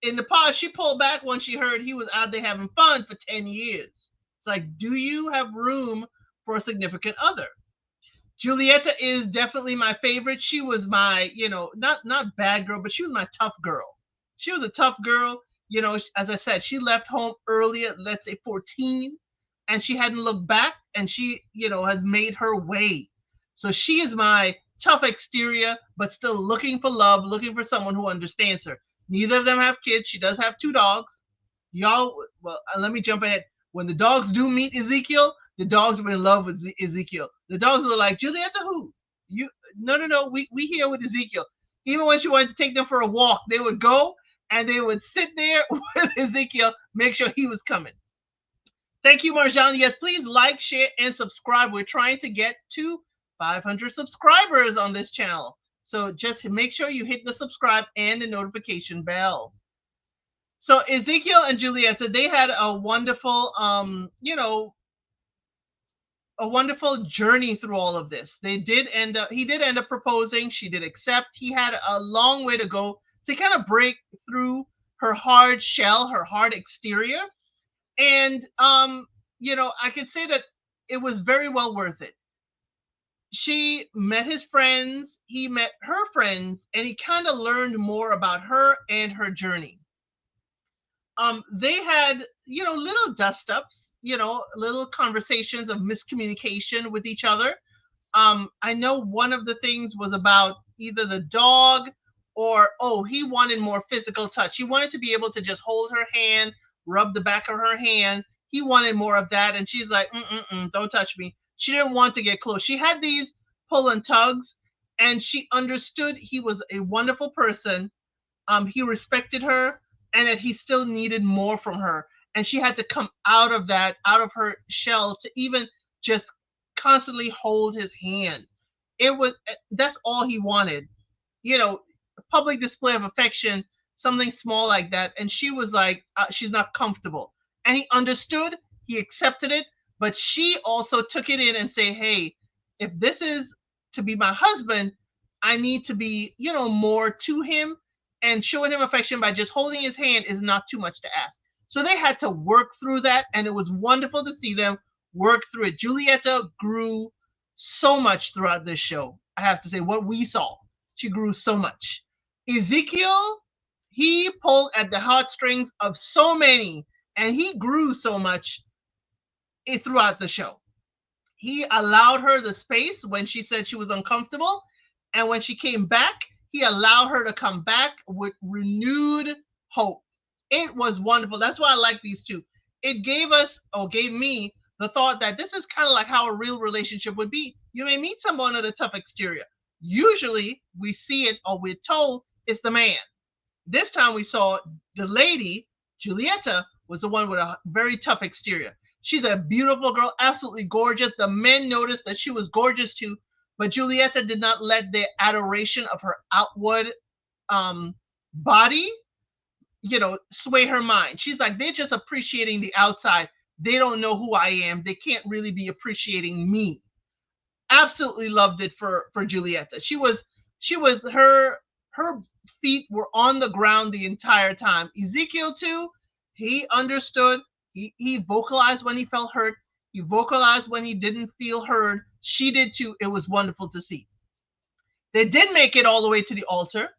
in the past, she pulled back when she heard he was out there having fun for 10 years. It's like, do you have room for a significant other? Julieta is definitely my favorite. She was my, not bad girl, but she was my tough girl. She was a tough girl. As I said, she left home early at, let's say, 14, and she hadn't looked back, and she, has made her way. So she is my tough exterior, but still looking for love, looking for someone who understands her. Neither of them have kids. She does have 2 dogs. Y'all, well, let me jump ahead. When the dogs do meet Ezekiel, the dogs were in love with Ezekiel. The dogs were like, Julieta, who? No, we here with Ezekiel. Even when she wanted to take them for a walk, they would go and they would sit there with Ezekiel, make sure he was coming. Thank you, Marjan. Yes, please like, share, and subscribe. We're trying to get to 500 subscribers on this channel. So just make sure you hit the subscribe and the notification bell. So Ezekiel and Julieta, they had a wonderful, a wonderful journey through all of this. He did end up proposing. She did accept. He had a long way to go to kind of break through her hard shell, her hard exterior. And, I could say that it was very well worth it. She met his friends, he met her friends, and he kind of learned more about her and her journey. They had, little dust-ups, little conversations of miscommunication with each other. I know one of the things was about either the dog Or, oh, he wanted more physical touch. He wanted to be able to just hold her hand, rub the back of her hand. He wanted more of that. And she's like, don't touch me. She didn't want to get close. She had these pull and tugs, and she understood he was a wonderful person. He respected her, and that he still needed more from her. And she had to come out of that, out of her shell, to even just constantly hold his hand. That's all he wanted, you know, a public display of affection, something small like that. And she was like, she's not comfortable. And he understood, he accepted it, but she also took it in and say, hey, if this is to be my husband, I need to be, more to him, and showing him affection by just holding his hand is not too much to ask. So they had to work through that, and it was wonderful to see them work through it. Julieta grew so much throughout this show. I have to say, what we saw, she grew so much. Ezekiel, he pulled at the heartstrings of so many, and he grew so much throughout the show. He allowed her the space when she said she was uncomfortable, and when she came back, he allowed her to come back with renewed hope. It was wonderful. That's why I like these two. It gave me the thought that this is kind of like how a real relationship would be. You may meet someone with a tough exterior. Usually we see it, or we're told it's the man. This time we saw the lady, Julieta, was the one with a very tough exterior. She's a beautiful girl, absolutely gorgeous. The men noticed that she was gorgeous too, but Julieta did not let their adoration of her outward body, sway her mind. She's like, they're just appreciating the outside. They don't know who I am. They can't really be appreciating me. Absolutely loved it for Julieta. She was her feet were on the ground the entire time. Ezekiel too, he understood. He vocalized when he felt hurt. He vocalized when he didn't feel heard. She did too. It was wonderful to see. They did make it all the way to the altar.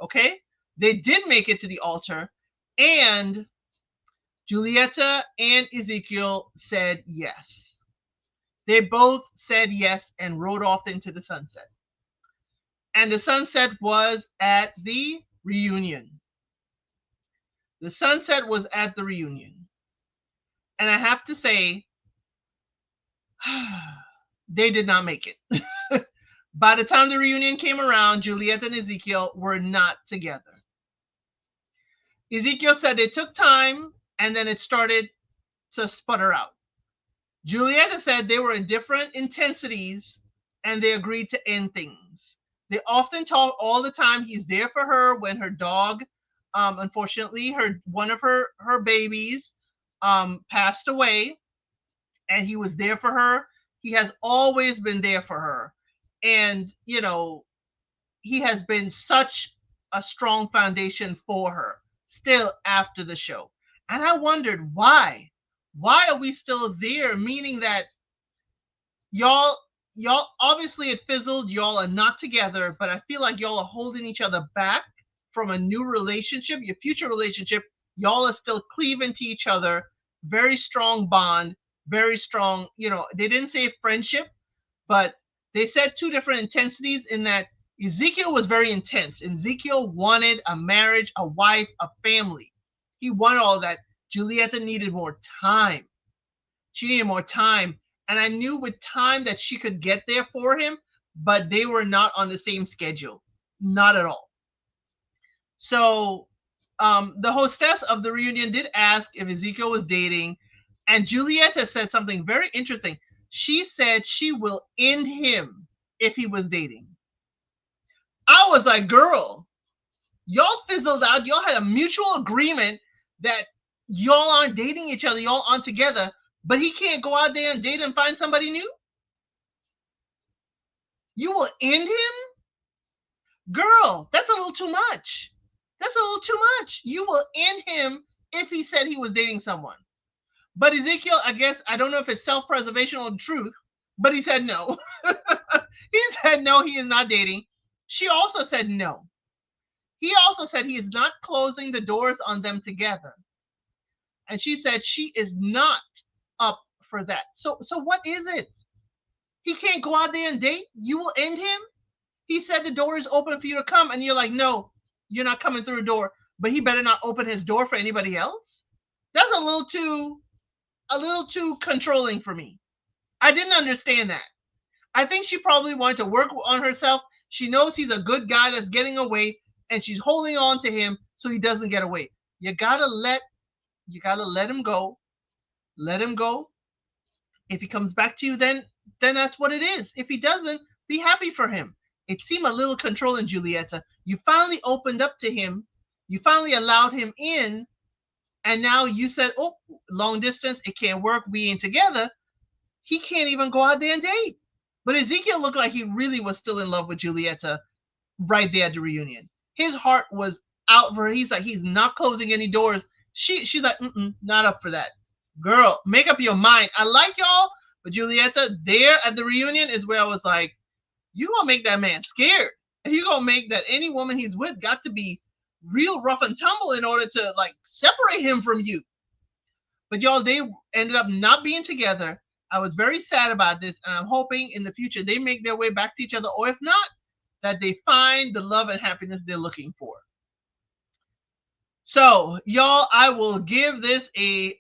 Okay? They did make it to the altar, and Julieta and Ezekiel said yes. They both said yes and rode off into the sunset. And the sunset was at the reunion. The sunset was at the reunion. And I have to say, they did not make it. By the time the reunion came around, Juliet and Ezekiel were not together. Ezekiel said it took time, and then it started to sputter out. Julieta said they were in different intensities, and they agreed to end things. They often talk all the time. He's there for her when her dog, unfortunately, one of her babies passed away, and he was there for her. He has always been there for her. And, he has been such a strong foundation for her still after the show. And I wondered why. Why are we still there? Meaning that y'all obviously it fizzled, y'all are not together, but I feel like y'all are holding each other back from a new relationship, your future relationship. Y'all are still cleaving to each other, very strong bond, very strong, they didn't say friendship, but they said two different intensities, in that Ezekiel was very intense. Ezekiel wanted a marriage, a wife, a family. He wanted all that. Julieta needed more time. She needed more time. And I knew with time that she could get there for him, but they were not on the same schedule. Not at all. So the hostess of the reunion did ask if Ezekiel was dating, and Julieta said something very interesting. She said she will end him if he was dating. I was like, girl, y'all fizzled out. Y'all had a mutual agreement that y'all aren't dating each other. Y'all aren't together, but he can't go out there and date and find somebody new. You will end him? Girl, that's a little too much. That's a little too much. You will end him if he said he was dating someone. But Ezekiel, I guess, I don't know if it's self-preservation or the truth, but he said no. He said no, he is not dating. She also said no. He also said he is not closing the doors on them together. And she said she is not up for that. So what is it? He can't go out there and date? You will end him? He said the door is open for you to come, and you're like, no, you're not coming through the door. But he better not open his door for anybody else. That's a little too controlling for me. I didn't understand that. I think she probably wanted to work on herself. She knows he's a good guy that's getting away, and she's holding on to him so he doesn't get away. You gotta let him go. Let him go. If he comes back to you, then that's what it is. If he doesn't, be happy for him. It seemed a little controlling, Julieta. You finally opened up to him. You finally allowed him in, and now you said, "Oh, long distance, it can't work. We ain't together." He can't even go out there and date. But Ezekiel looked like he really was still in love with Julieta right there at the reunion. His heart was out for her. He's like, he's not closing any doors. She's like, not up for that. Girl, make up your mind. I like y'all, but Julieta there at the reunion is where I was like, you gonna make that man scared. And you gonna make that any woman he's with got to be real rough and tumble in order to like separate him from you. But y'all, they ended up not being together. I was very sad about this, and I'm hoping in the future they make their way back to each other, or if not, that they find the love and happiness they're looking for. So, y'all, I will give this a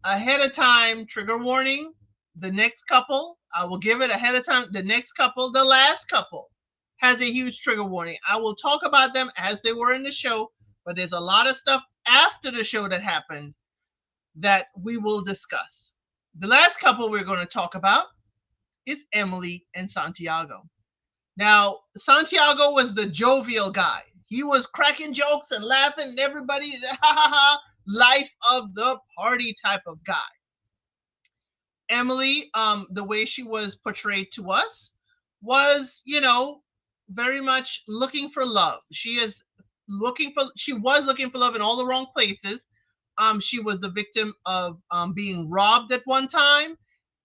ahead of time trigger warning. The next couple, I will give it ahead of time. The next couple, the last couple, has a huge trigger warning. I will talk about them as they were in the show, but there's a lot of stuff after the show that happened that we will discuss. The last couple we're going to talk about is Emily and Santiago. Now, Santiago was the jovial guy. He was cracking jokes and laughing, and everybody, ha ha ha, life of the party type of guy. Emily, the way she was portrayed to us was, very much looking for love. She was looking for love in all the wrong places. She was the victim of being robbed at one time.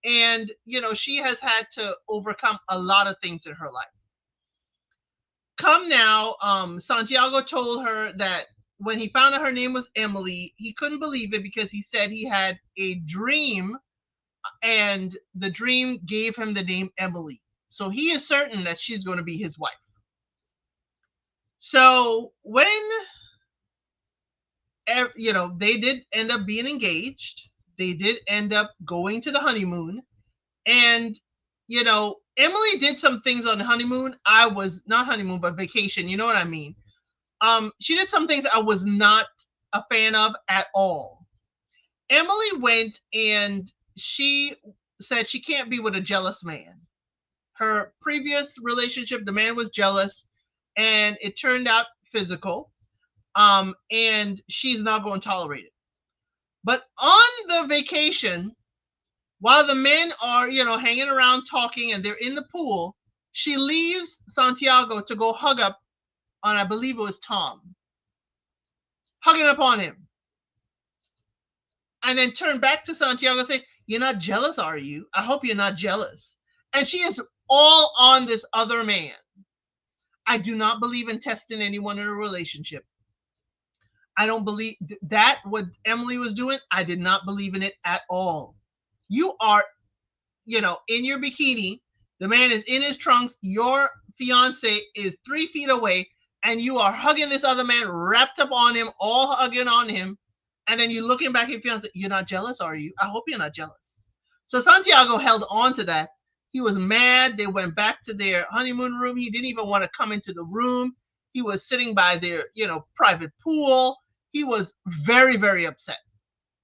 And, she has had to overcome a lot of things in her life. Come now, Santiago told her that when he found out her name was Emily, he couldn't believe it because he said he had a dream and the dream gave him the name Emily. So he is certain that she's going to be his wife. So when they did end up being engaged, they did end up going to the honeymoon, and Emily did some things on the honeymoon. I was not honeymoon, but vacation. You know what I mean? She did some things I was not a fan of at all. Emily went and she said she can't be with a jealous man. Her previous relationship, the man was jealous, and it turned out physical. And she's not going to tolerate it. But on the vacation, while the men are, hanging around talking and they're in the pool, she leaves Santiago to go hug up on, I believe it was Tom, hugging up on him. And then turn back to Santiago and say, you're not jealous, are you? I hope you're not jealous. And she is all on this other man. I do not believe in testing anyone in a relationship. I don't believe that what Emily was doing. I did not believe in it at all. You are, in your bikini. The man is in his trunks. Your fiance is 3 feet away, and you are hugging this other man, wrapped up on him, all hugging on him. And then you're looking back at your fiance. You're not jealous, are you? I hope you're not jealous. So Santiago held on to that. He was mad. They went back to their honeymoon room. He didn't even want to come into the room. He was sitting by their, private pool. He was very, very upset.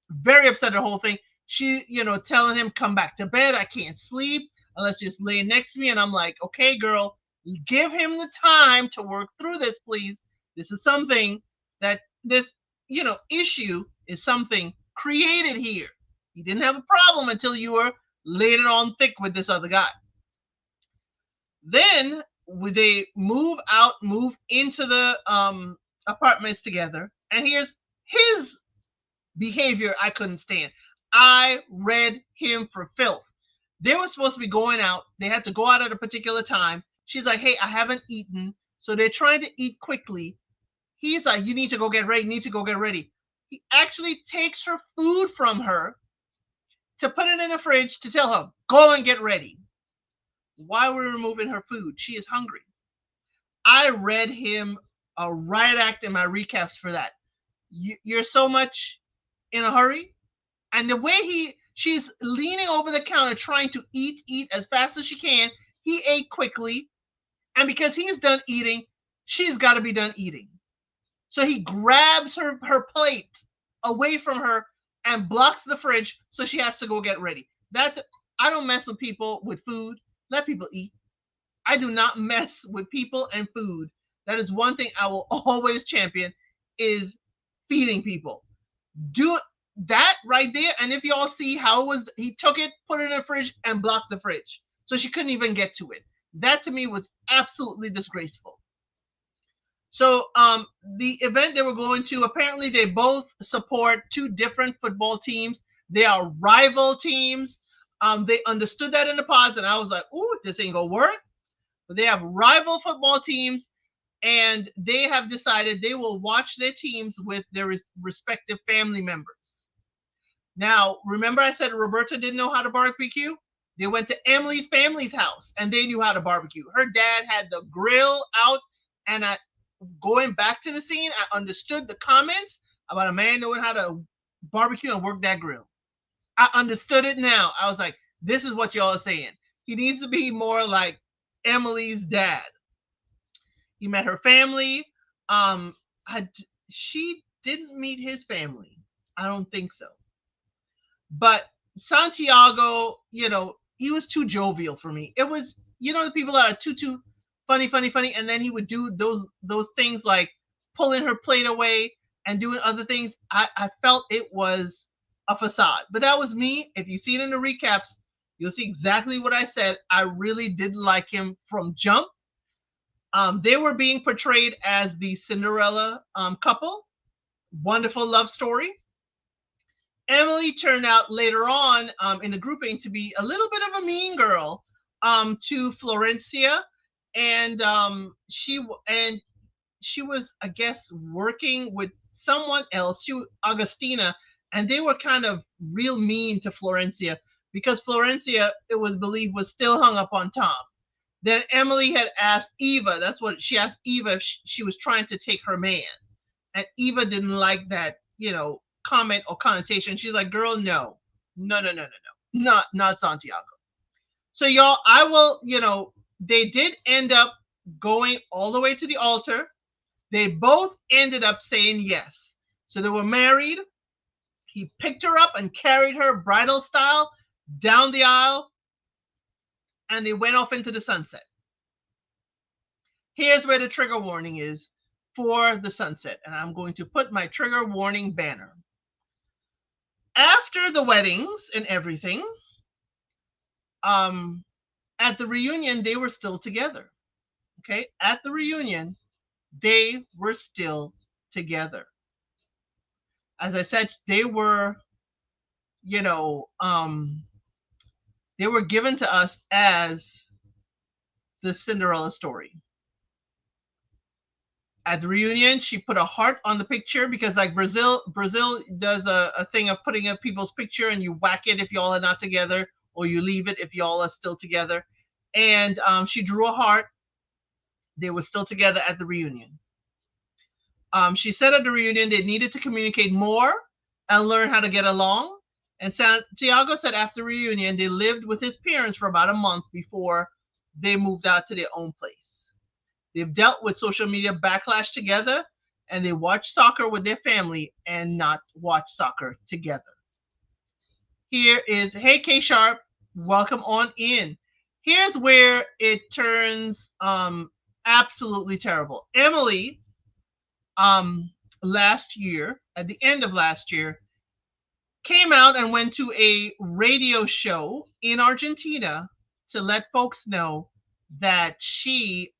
Very upset at the whole thing. She, telling him, come back to bed. I can't sleep. Let's just lay next to me. And I'm like, okay, girl, give him the time to work through this, please. This is something that this, issue is something created here. He didn't have a problem until you were laid it on thick with this other guy. Then they move into the apartments together. And here's his behavior I couldn't stand. I read him for filth. They were supposed to be going out. They had to go out at a particular time. She's like, hey, I haven't eaten. So they're trying to eat quickly. He's like, you need to go get ready. You need to go get ready. He actually takes her food from her to put it in the fridge to tell her, go and get ready. Why were we removing her food? She is hungry. I read him a riot act in my recaps for that. You're so much in a hurry, and the way she's leaning over the counter trying to eat as fast as she can. He ate quickly, and because he's done eating, she's got to be done eating. So he grabs her plate away from her and blocks the fridge, so she has to go get ready. That I don't mess with people with food. Let people eat. I do not mess with people and food. That is one thing I will always champion is feeding people. Do that right there. And if y'all see how it was, he took it, put it in the fridge, and blocked the fridge. So she couldn't even get to it. That to me was absolutely disgraceful. So the event they were going to, apparently they both support two different football teams. They are rival teams. They understood that in the pods, and I was like, ooh, this ain't gonna work. But they have rival football teams, and they have decided they will watch their teams with their respective family members. Now, remember I said Roberta didn't know how to barbecue? They went to Emily's family's house, and they knew how to barbecue. Her dad had the grill out, and going back to the scene, I understood the comments about a man knowing how to barbecue and work that grill. I understood it now. I was like, this is what y'all are saying. He needs to be more like Emily's dad. He met her family. Had she didn't meet his family? I don't think so. But Santiago, he was too jovial for me. It was, the people that are too funny, and then he would do those things like pulling her plate away and doing other things. I felt it was a facade, but that was me. If you see it in the recaps, you'll see exactly what I said. I really didn't like him from jump. They were being portrayed as the Cinderella couple. Wonderful love story. Emily turned out later on in the grouping to be a little bit of a mean girl to Florencia, and she was, I guess, working with someone else, Augustina, and they were kind of real mean to Florencia because Florencia, it was believed, was still hung up on Tom. Then Emily had asked Eva, that's what she asked Eva, if she was trying to take her man. And Eva didn't like that, comment or connotation. She's like, girl, no, not Santiago. So y'all, I will, they did end up going all the way to the altar. They both ended up saying yes. So they were married. He picked her up and carried her bridal style down the aisle, and they went off into the sunset. Here's where the trigger warning is for the sunset, and I'm going to put my trigger warning banner. After the weddings and everything, at the reunion, they were still together. Okay, at the reunion, they were still together. As I said, they were, they were given to us as the Cinderella story. At the reunion, she put a heart on the picture because, like, Brazil does a thing of putting up people's picture and you whack it if y'all are not together, or you leave it if y'all are still together. And she drew a heart. They were still together at the reunion. She said at the reunion they needed to communicate more and learn how to get along. And Santiago said after reunion they lived with his parents for about a month before they moved out to their own place. They've dealt with social media backlash together, and they watch soccer with their family and not watch soccer together. Here is, hey K Sharp, welcome on in. Here's where it turns absolutely terrible. Emily, last year, at the end of last year, came out and went to a radio show in Argentina to let folks know that she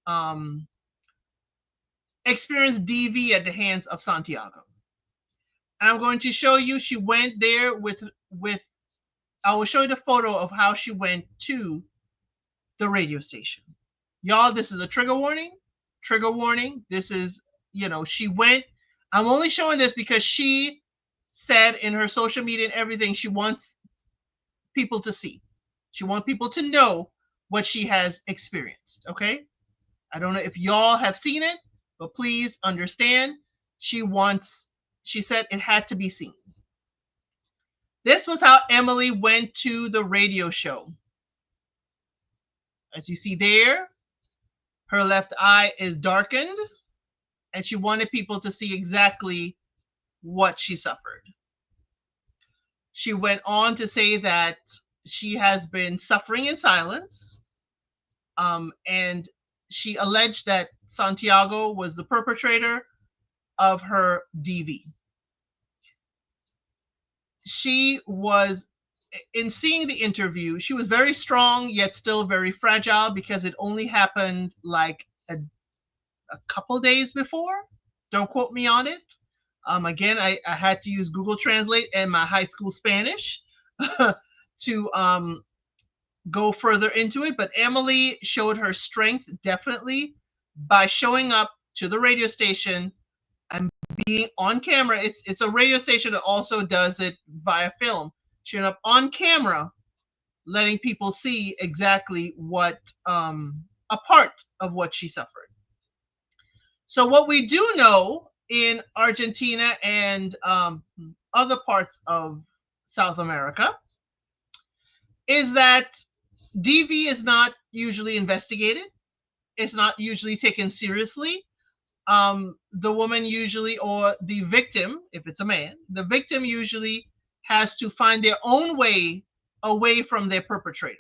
experienced DV at the hands of Santiago. And I'm going to show you, she went there with I will show you the photo of how she went to the radio station. Y'all, this is a trigger warning. Trigger warning. This is, she went. I'm only showing this because she said in her social media and everything, she wants people to see. She wants people to know what she has experienced. Okay. I don't know if y'all have seen it, but please understand, she wants, she said it had to be seen. This was how Emily went to the radio show. As you see there, her left eye is darkened, and she wanted people to see exactly what she suffered. She went on to say that she has been suffering in silence, and she alleged that Santiago was the perpetrator of her DV. She was, in seeing the interview, she was very strong yet still very fragile because it only happened like a couple days before. Don't quote me on it. Again, I had to use Google Translate and my high school Spanish to go further into it. But Emily showed her strength definitely by showing up to the radio station and being on camera. It's a radio station that also does it via film. Showing up on camera, letting people see exactly what a part of what she suffered. So what we do know in Argentina and other parts of South America is that DV is not usually investigated. It's not usually taken seriously. The woman usually, or the victim, if it's a man, the victim usually has to find their own way away from their perpetrator.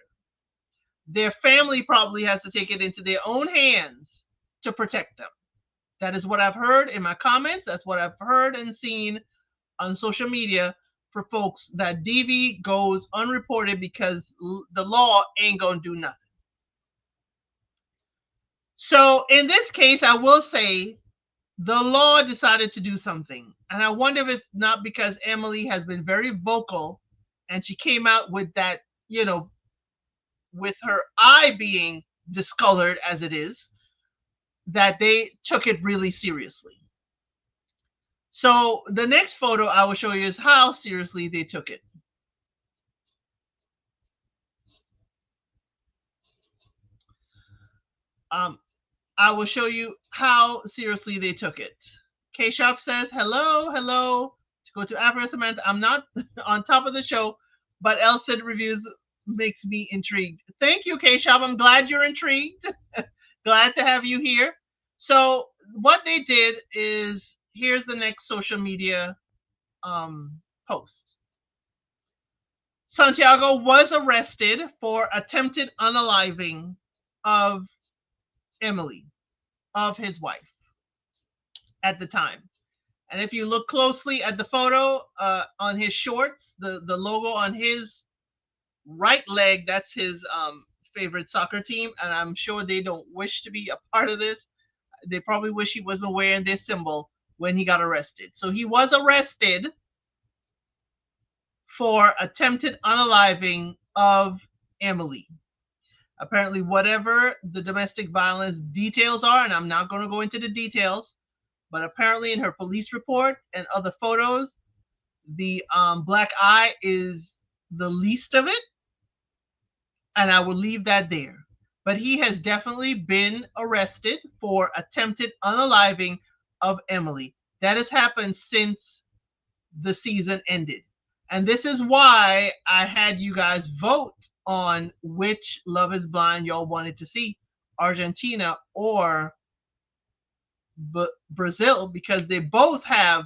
Their family probably has to take it into their own hands to protect them. That is what I've heard in my comments. That's what I've heard and seen on social media for folks that DV goes unreported because the law ain't gonna do nothing. So in this case, I will say the law decided to do something. And I wonder if it's not because Emily has been very vocal and she came out with that, with her eye being discolored as it is, that they took it really seriously. So the next photo I will show you is how seriously they took it. I will show you how seriously they took it. K Sharp says, hello, hello. To go to Africa, Samantha. I'm not on top of the show, but El.Cid reviews makes me intrigued. Thank you, K Sharp. I'm glad you're intrigued. Glad to have you here. So what they did is, here's the next social media post. Santiago was arrested for attempted unaliving of Emily, of his wife at the time. And if you look closely at the photo on his shorts, the logo on his right leg, that's his favorite soccer team. And I'm sure they don't wish to be a part of this. They probably wish he wasn't wearing this symbol when he got arrested. So he was arrested for attempted unaliving of Emily. Apparently, whatever the domestic violence details are, and I'm not going to go into the details, but apparently in her police report and other photos, the black eye is the least of it, and I will leave that there. But he has definitely been arrested for attempted unaliving of Emily. That has happened since the season ended. And this is why I had you guys vote on which Love is Blind y'all wanted to see, Argentina or Brazil, because they both have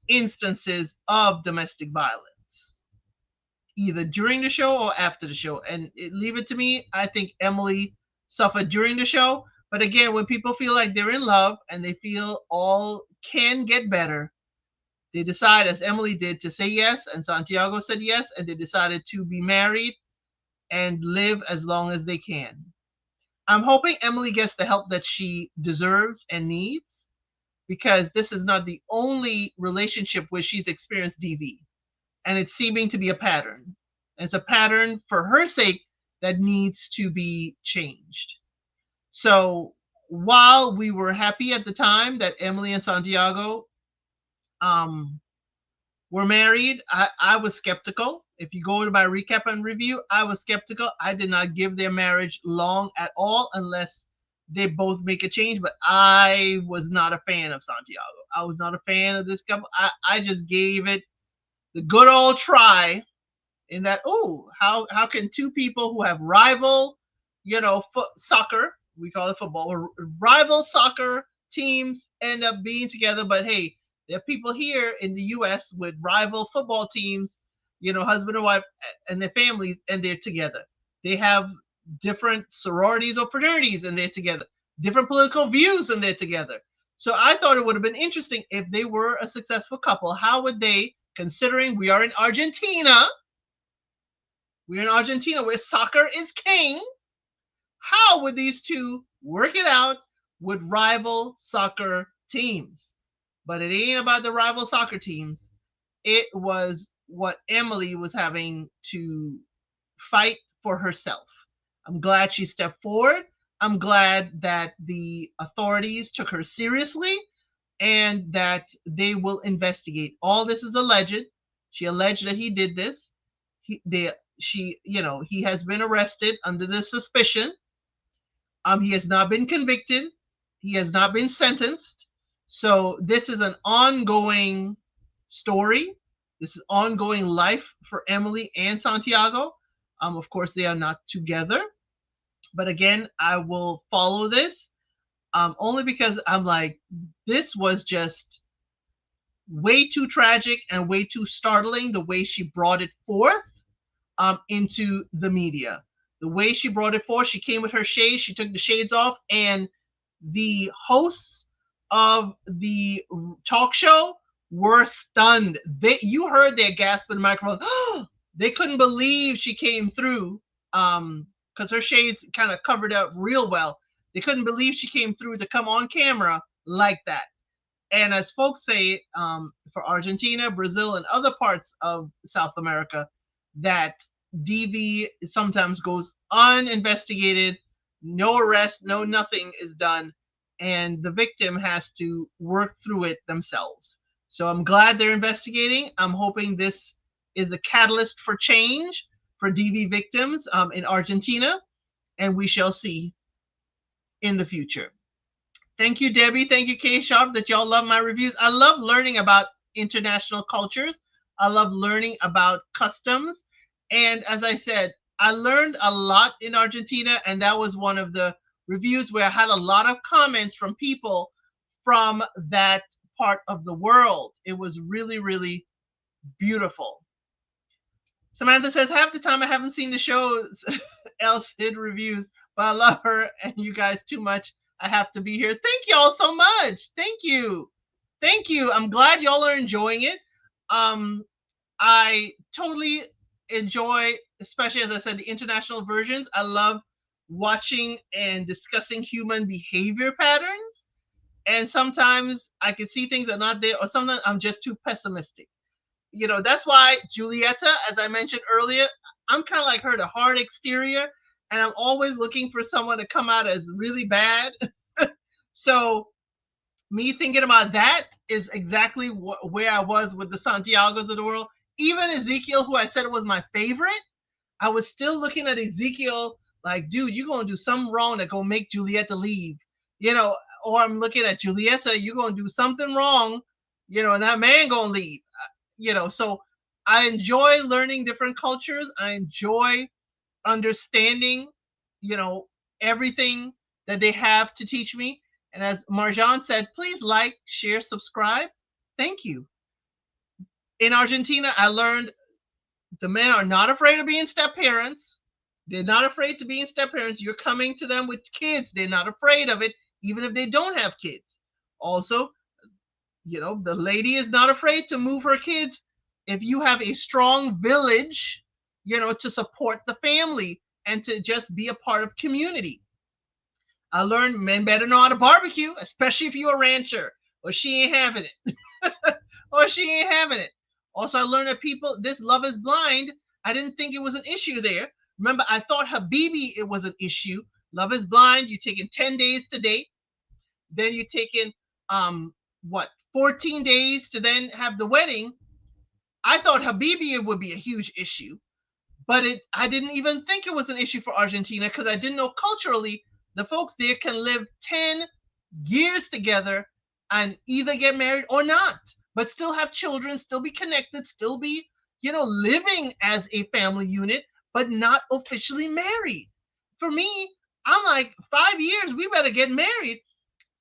instances of domestic violence, either during the show or after the show. And leave it to me, I think Emily suffered during the show. But again, when people feel like they're in love and they feel all can get better, they decide, as Emily did, to say yes, and Santiago said yes, and they decided to be married and live as long as they can. I'm hoping Emily gets the help that she deserves and needs, because this is not the only relationship where she's experienced DV. And it's seeming to be a pattern. And it's a pattern for her sake that needs to be changed. So while we were happy at the time that Emily and Santiago were married, I was skeptical. If you go to my recap and review, I was skeptical. I did not give their marriage long at all, unless they both make a change, but I was not a fan of Santiago. I was not a fan of this couple. I just gave it the good old try in that, oh, how can two people who have rival, soccer, we call it football, rival soccer teams end up being together? But hey, there are people here in the US with rival football teams, husband and wife and their families, and they're together. They have different sororities or fraternities, and they're together. Different political views, and they're together. So I thought it would have been interesting if they were a successful couple. How would they, considering we are in Argentina, we're in Argentina where soccer is king. How would these two work it out with rival soccer teams? But it ain't about the rival soccer teams. It was what Emily was having to fight for herself. I'm glad she stepped forward. I'm glad that the authorities took her seriously and that they will investigate. All this is alleged. She alleged that he did this. He has been arrested under the suspicion. He has not been convicted. He has not been sentenced. So this is an ongoing story. This is ongoing life for Emily and Santiago. Of course, they are not together. But again, I will follow this only because I'm like, this was just way too tragic and way too startling the way she brought it forth into the media. The way she brought it forth, she came with her shades, she took the shades off, and the hosts of the talk show were stunned. You heard their gasp in the microphone. They couldn't believe she came through because her shades kind of covered up real well. They couldn't believe she came through to come on camera like that. And as folks say, for Argentina, Brazil, and other parts of South America, that DV sometimes goes uninvestigated, no arrest, no nothing is done, and the victim has to work through it themselves. So I'm glad they're investigating. I'm hoping this is a catalyst for change for DV victims in Argentina, and we shall see in the future. Thank you, Debbie. Thank you, K Sharp, that y'all love my reviews. I love learning about international cultures. I love learning about customs. And as I said, I learned a lot in Argentina, and that was one of the reviews where I had a lot of comments from people from that part of the world. It was really, really beautiful. Samantha says, half the time I haven't seen the show's El.Cid reviews, but I love her and you guys too much. I have to be here. Thank y'all so much. Thank you. Thank you. I'm glad y'all are enjoying it. I totally enjoy, especially as I said, the international versions. I love watching and discussing human behavior patterns. And sometimes I can see things that are not there, or sometimes I'm just too pessimistic. That's why Julieta, as I mentioned earlier, I'm kind of like her, the hard exterior, and I'm always looking for someone to come out as really bad. So me thinking about that is exactly where I was with the Santiagos of the world. Even Ezekiel, who I said was my favorite, I was still looking at Ezekiel like, dude, you're going to do something wrong that going to make Julieta leave. Or I'm looking at Julieta, you're going to do something wrong, and that man going to leave. So I enjoy learning different cultures. I enjoy understanding, everything that they have to teach me. And as Marjan said, please like, share, subscribe. Thank you. In Argentina, I learned the men are not afraid of being step parents. They're not afraid to be step parents. You're coming to them with kids. They're not afraid of it, even if they don't have kids. Also, the lady is not afraid to move her kids if you have a strong village, to support the family and to just be a part of community. I learned men better know how to barbecue, especially if you're a rancher, or she ain't having it. Or she ain't having it. Also, I learned that this Love is Blind, I didn't think it was an issue there. Remember, I thought Habibi, it was an issue. Love is Blind, you're taking 10 days to date. Then you're taking, 14 days to then have the wedding. I thought Habibi it would be a huge issue, but I didn't even think it was an issue for Argentina because I didn't know culturally The folks there can live 10 years together and either get married or not, but still have children, still be connected, still be, living as a family unit, but not officially married. For me, I'm like, 5 years, we better get married.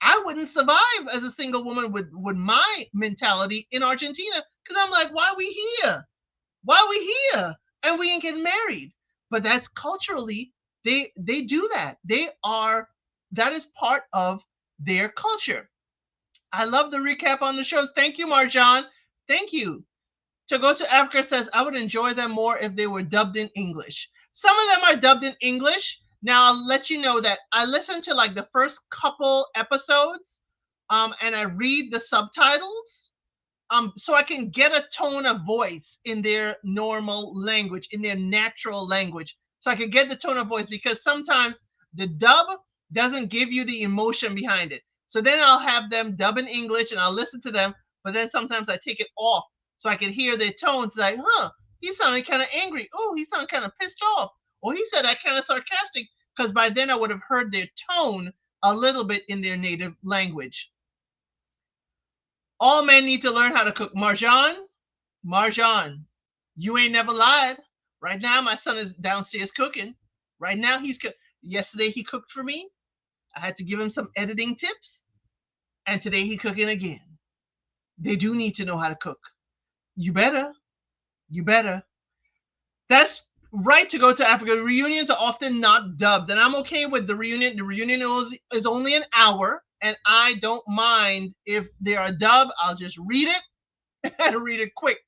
I wouldn't survive as a single woman with my mentality in Argentina because I'm like, why are we here? Why are we here? And we ain't getting married. But that's culturally, they do that. That is part of their culture. I love the recap on the show. Thank you, Marjan. Thank you. To Go to Africa says, I would enjoy them more if they were dubbed in English. Some of them are dubbed in English. Now, I'll let you know that I listened to like the first couple episodes, and I read the subtitles, so I can get a tone of voice in their normal language, in their natural language. So I can get the tone of voice because sometimes the dub doesn't give you the emotion behind it. So then I'll have them dub in English and I'll listen to them, but then sometimes I take it off so I can hear their tones like, he sounded kind of angry. Oh, he sounded kind of pissed off. Or he said that kind of sarcastic, because by then I would have heard their tone a little bit in their native language. All men need to learn how to cook. Marjan, you ain't never lied. Right now, my son is downstairs cooking. Right now, yesterday he cooked for me. I had to give him some editing tips. And today he cooking again. They do need to know how to cook. You better. You better. That's right. To Go to Africa. Reunions are often not dubbed. And I'm okay with the reunion. The reunion is only an hour. And I don't mind if they are dubbed. I'll just read it and read it quick.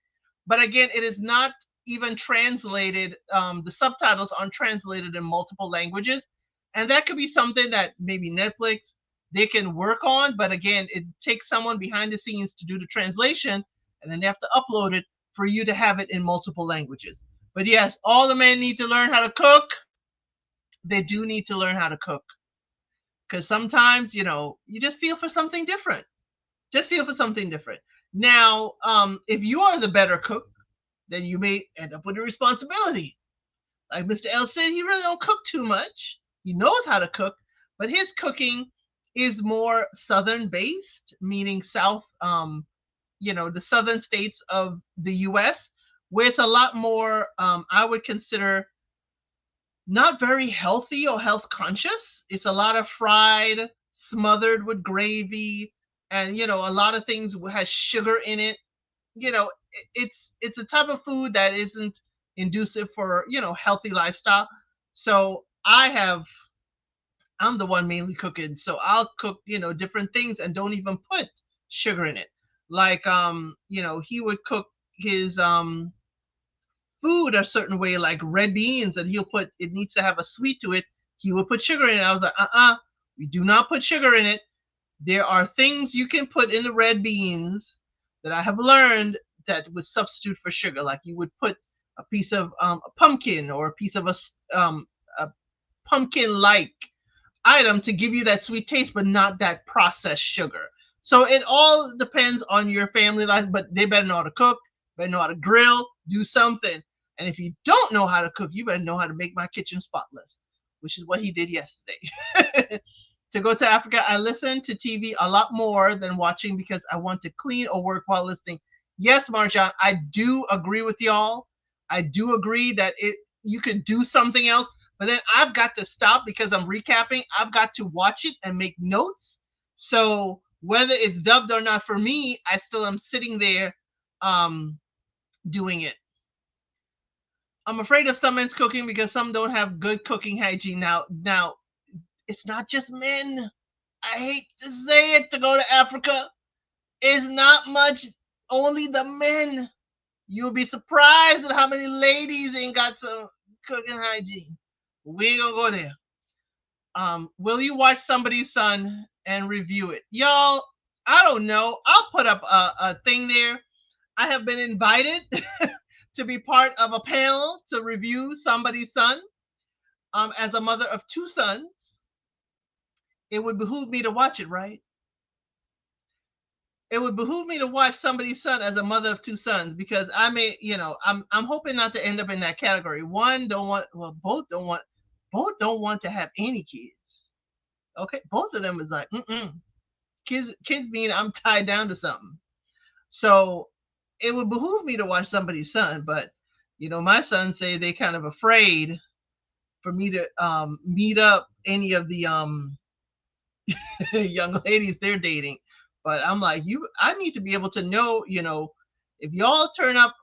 But again, it is not even translated. The subtitles aren't translated in multiple languages. And that could be something that maybe Netflix, they can work on. But again, it takes someone behind the scenes to do the translation. And then they have to upload it for you to have it in multiple languages. But yes, all the men need to learn how to cook. They do need to learn how to cook. Because sometimes, you just feel for something different. Just feel for something different. Now, if you are the better cook, then you may end up with a responsibility. Like Mr. El.Cid, he really don't cook too much. He knows how to cook, but his cooking is more southern based, meaning south, the southern states of the U.S., where it's a lot more, I would consider, not very healthy or health conscious. It's a lot of fried, smothered with gravy, and a lot of things has sugar in it. It's a type of food that isn't conducive for healthy lifestyle. So I'm the one mainly cooking, so I'll cook different things and don't even put sugar in it. Like he would cook his food a certain way, like red beans, and it needs to have a sweet to it. He would put sugar in it. I was like, we do not put sugar in it. There are things you can put in the red beans that I have learned that would substitute for sugar. Like you would put a piece of a pumpkin or a piece of a pumpkin-like item to give you that sweet taste, but not that processed sugar. So it all depends on your family life, but they better know how to cook, better know how to grill, do something. And if you don't know how to cook, you better know how to make my kitchen spotless, which is what he did yesterday. To Go to Africa, I listen to TV a lot more than watching because I want to clean or work while listening. Yes, Marjan, I do agree with y'all. I do agree that you could do something else, but then I've got to stop because I'm recapping. I've got to watch it and make notes. So whether it's dubbed or not, for me, I still am sitting there doing it. I'm afraid of some men's cooking because some don't have good cooking hygiene. Now, it's not just men. I hate to say it, To Go to Africa. It's not much, only the men. You'll be surprised at how many ladies ain't got some cooking hygiene. We ain't gonna go there. Will you watch Somebody's Son and review it? Y'all, I don't know. I'll put up a thing there. I have been invited to be part of a panel to review Somebody's Son. As a mother of two sons, it would behoove me to watch it, right? It would behoove me to watch Somebody's Son as a mother of two sons because I'm hoping not to end up in that category. Both don't want to have any kids. Okay, both of them is like, kids mean I'm tied down to something. So it would behoove me to watch somebody's son, but my sons say they kind of afraid for me to meet up any of the young ladies they're dating. But I'm like, I need to be able to know, if y'all turn up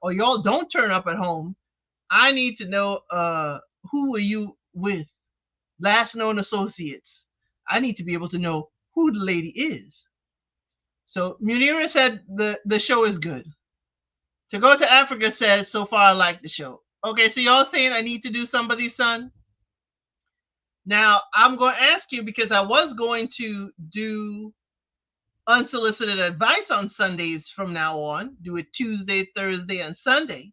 or y'all don't turn up at home, I need to know who are you with, last known associates. I need to be able to know who the lady is. So Munira said the show is good. To Go to Africa said so far I like the show. Okay, so y'all saying I need to do Somebody's Son. Now I'm going to ask you because I was going to do unsolicited advice on Sundays from now on. Do it Tuesday, Thursday, and Sunday.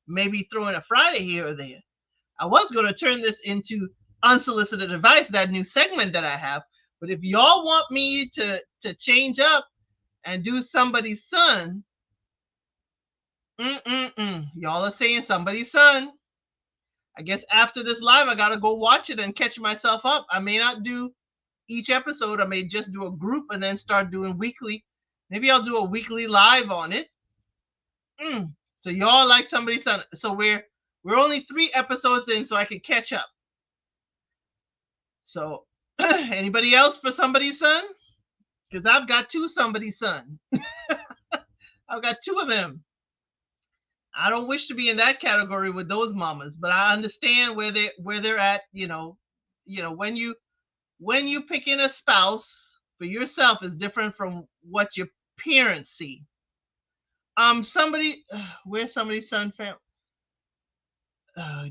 Maybe throw in a Friday here or there. I was going to turn this into unsolicited advice, that new segment that I have. But if y'all want me to change up and do Somebody's Son, y'all are saying Somebody's Son. I guess after this live, I gotta go watch it and catch myself up. I may not do each episode. I may just do a group and then start doing weekly. Maybe I'll do a weekly live on it. So y'all like Somebody's Son. So we're only 3 episodes in, so I can catch up. So anybody else for Somebody's Son? Because I've got 2 Somebody's Son. I've got 2 of them. I don't wish to be in that category with those mamas, but I understand where they're at. When you pick in a spouse for yourself is different from what your parents see. Somebody, where's Somebody's Son fam?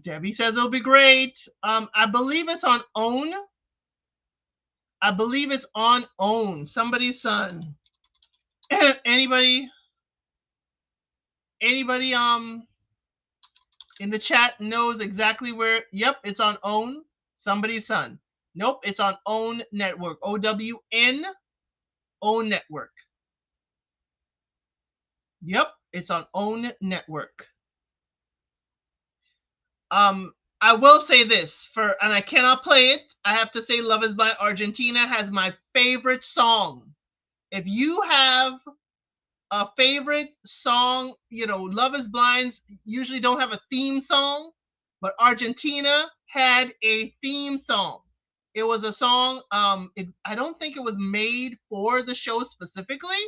Debbie says it'll be great. I believe it's on OWN. I believe it's on OWN. Somebody's Son. anybody, anybody, in the chat knows exactly where? Yep, it's on OWN. Somebody's Son. Nope, it's on OWN Network. OWN, OWN Network. Yep, it's on OWN Network. I will say this and I cannot play it. I have to say Love is Blind Argentina has my favorite song. If you have a favorite song, Love is Blinds usually don't have a theme song, but Argentina had a theme song. It was a song, I don't think it was made for the show specifically,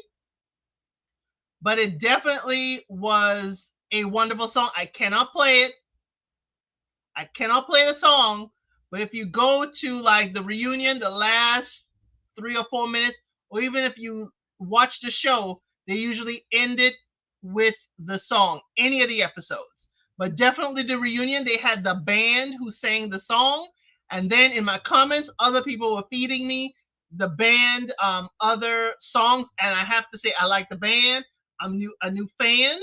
but it definitely was a wonderful song. I cannot play it. I cannot play the song, but if you go to like the reunion, the last 3 or 4 minutes, or even if you watch the show, they usually end it with the song, any of the episodes. But definitely the reunion, they had the band who sang the song. And then in my comments, other people were feeding me the band, other songs. And I have to say, I like the band. I'm a new fan.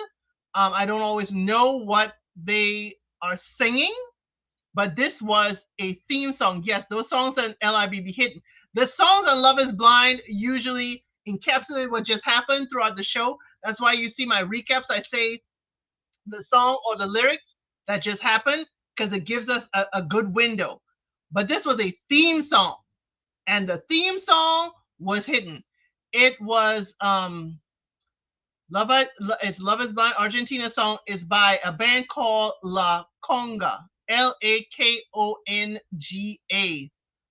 I don't always know what they are singing, but this was a theme song. Yes, those songs on LIBB hit. The songs on Love is Blind usually encapsulate what just happened throughout the show. That's why you see my recaps. I say the song or the lyrics that just happened because it gives us a good window. But this was a theme song, and the theme song was hidden. It was Love is Blind Argentina song is by a band called La Conga. Lakonga.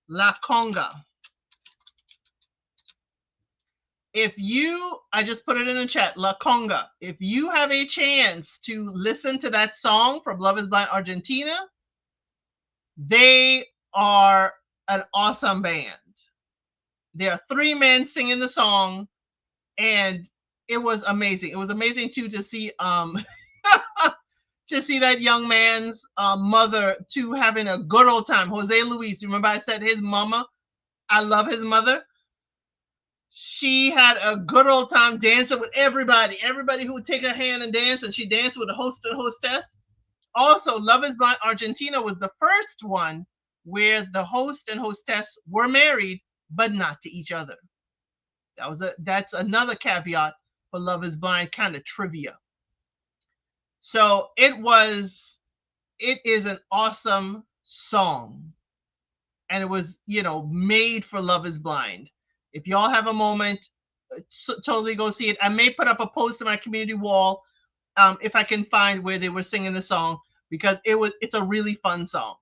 La Conga. I just put it in the chat, La Conga. If you have a chance to listen to that song from Love is Blind Argentina, they are an awesome band. There are 3 men singing the song, and it was amazing. It was amazing too to see to see that young man's mother too having a good old time. Jose Luis, remember I said his mama, I love his mother. She had a good old time dancing with everybody who would take her hand and dance, and she danced with the host and hostess. Also, Love is Blind Argentina was the first one where the host and hostess were married, but not to each other. That's another caveat for Love is Blind kind of trivia. So it is an awesome song. and it was, made for Love is Blind. If y'all have a moment, totally go see it. I may put up a post on my community wall, if I can find where they were singing the song, because it's a really fun song.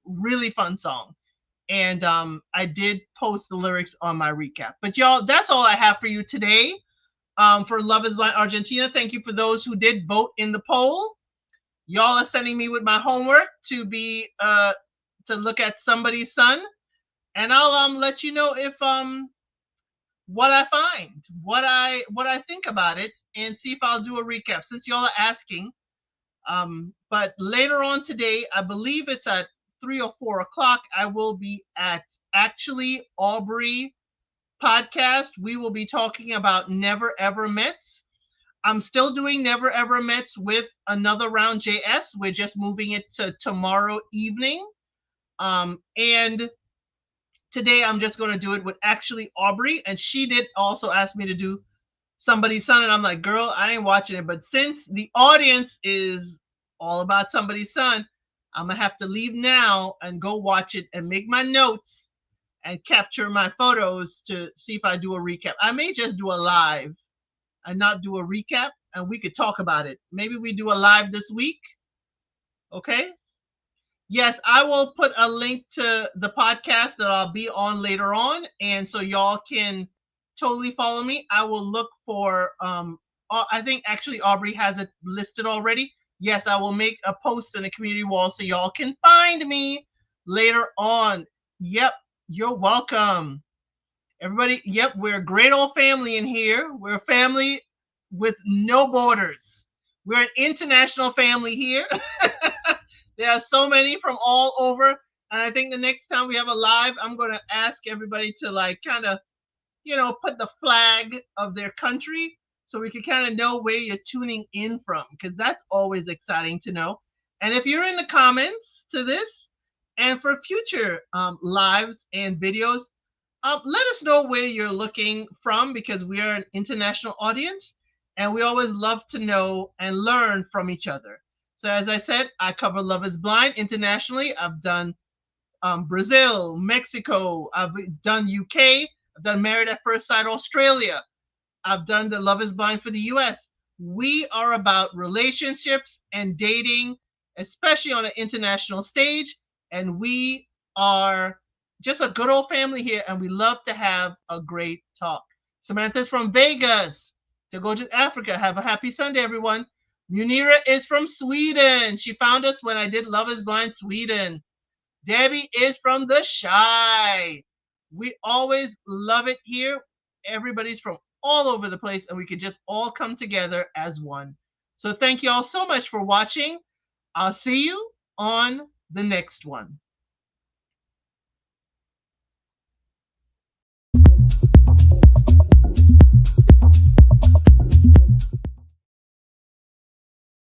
And I did post the lyrics on my recap. But y'all, that's all I have for you today. For Love is Blind Argentina, thank you for those who did vote in the poll. Y'all are sending me with my homework to look at Somebody's Son, and I'll let you know if what I find, what I think about it, and see if I'll do a recap since y'all are asking. But later on today, I believe it's at 3 or 4 o'clock, I will be at Actually Aubrey podcast. We will be talking about Never Ever Mets. I'm still doing Never Ever Mets with Another Round JS. We're just moving it to tomorrow evening. And today I'm just going to do it with Actually Aubrey. And she did also ask me to do Somebody's Son. And I'm like, girl, I ain't watching it. But since the audience is all about Somebody's Son, I'm going to have to leave now and go watch it and make my notes and capture my photos to see if I do a recap. I may just do a live and not do a recap, and we could talk about it. Maybe we do a live this week. Okay. Yes, I will put a link to the podcast that I'll be on later on, and so y'all can totally follow me. I will look for I think actually Aubrey has it listed already. Yes, I will make a post in the community wall so y'all can find me later on. Yep, you're welcome. Everybody, yep, we're a great old family in here. We're a family with no borders. We're an international family here. There are so many from all over. And I think the next time we have a live, I'm going to ask everybody to like kind of, put the flag of their country so we can kind of know where you're tuning in from, because that's always exciting to know. And if you're in the comments to this and for future lives and videos, let us know where you're looking from, because we are an international audience and we always love to know and learn from each other. So as I said, I cover Love is Blind internationally. I've done Brazil, Mexico, I've done UK, I've done Married at First Sight Australia, I've done the Love is Blind for the US. We are about relationships and dating, especially on an international stage. And we are just a good old family here, and we love to have a great talk. Samantha's from Vegas. To go to Africa. Have a happy Sunday, everyone. Munira is from Sweden. She found us when I did Love is Blind Sweden. Debbie is from the Shy. We always love it here. Everybody's from all over the place, and we could just all come together as one. So thank you all so much for watching. I'll see you on the next one.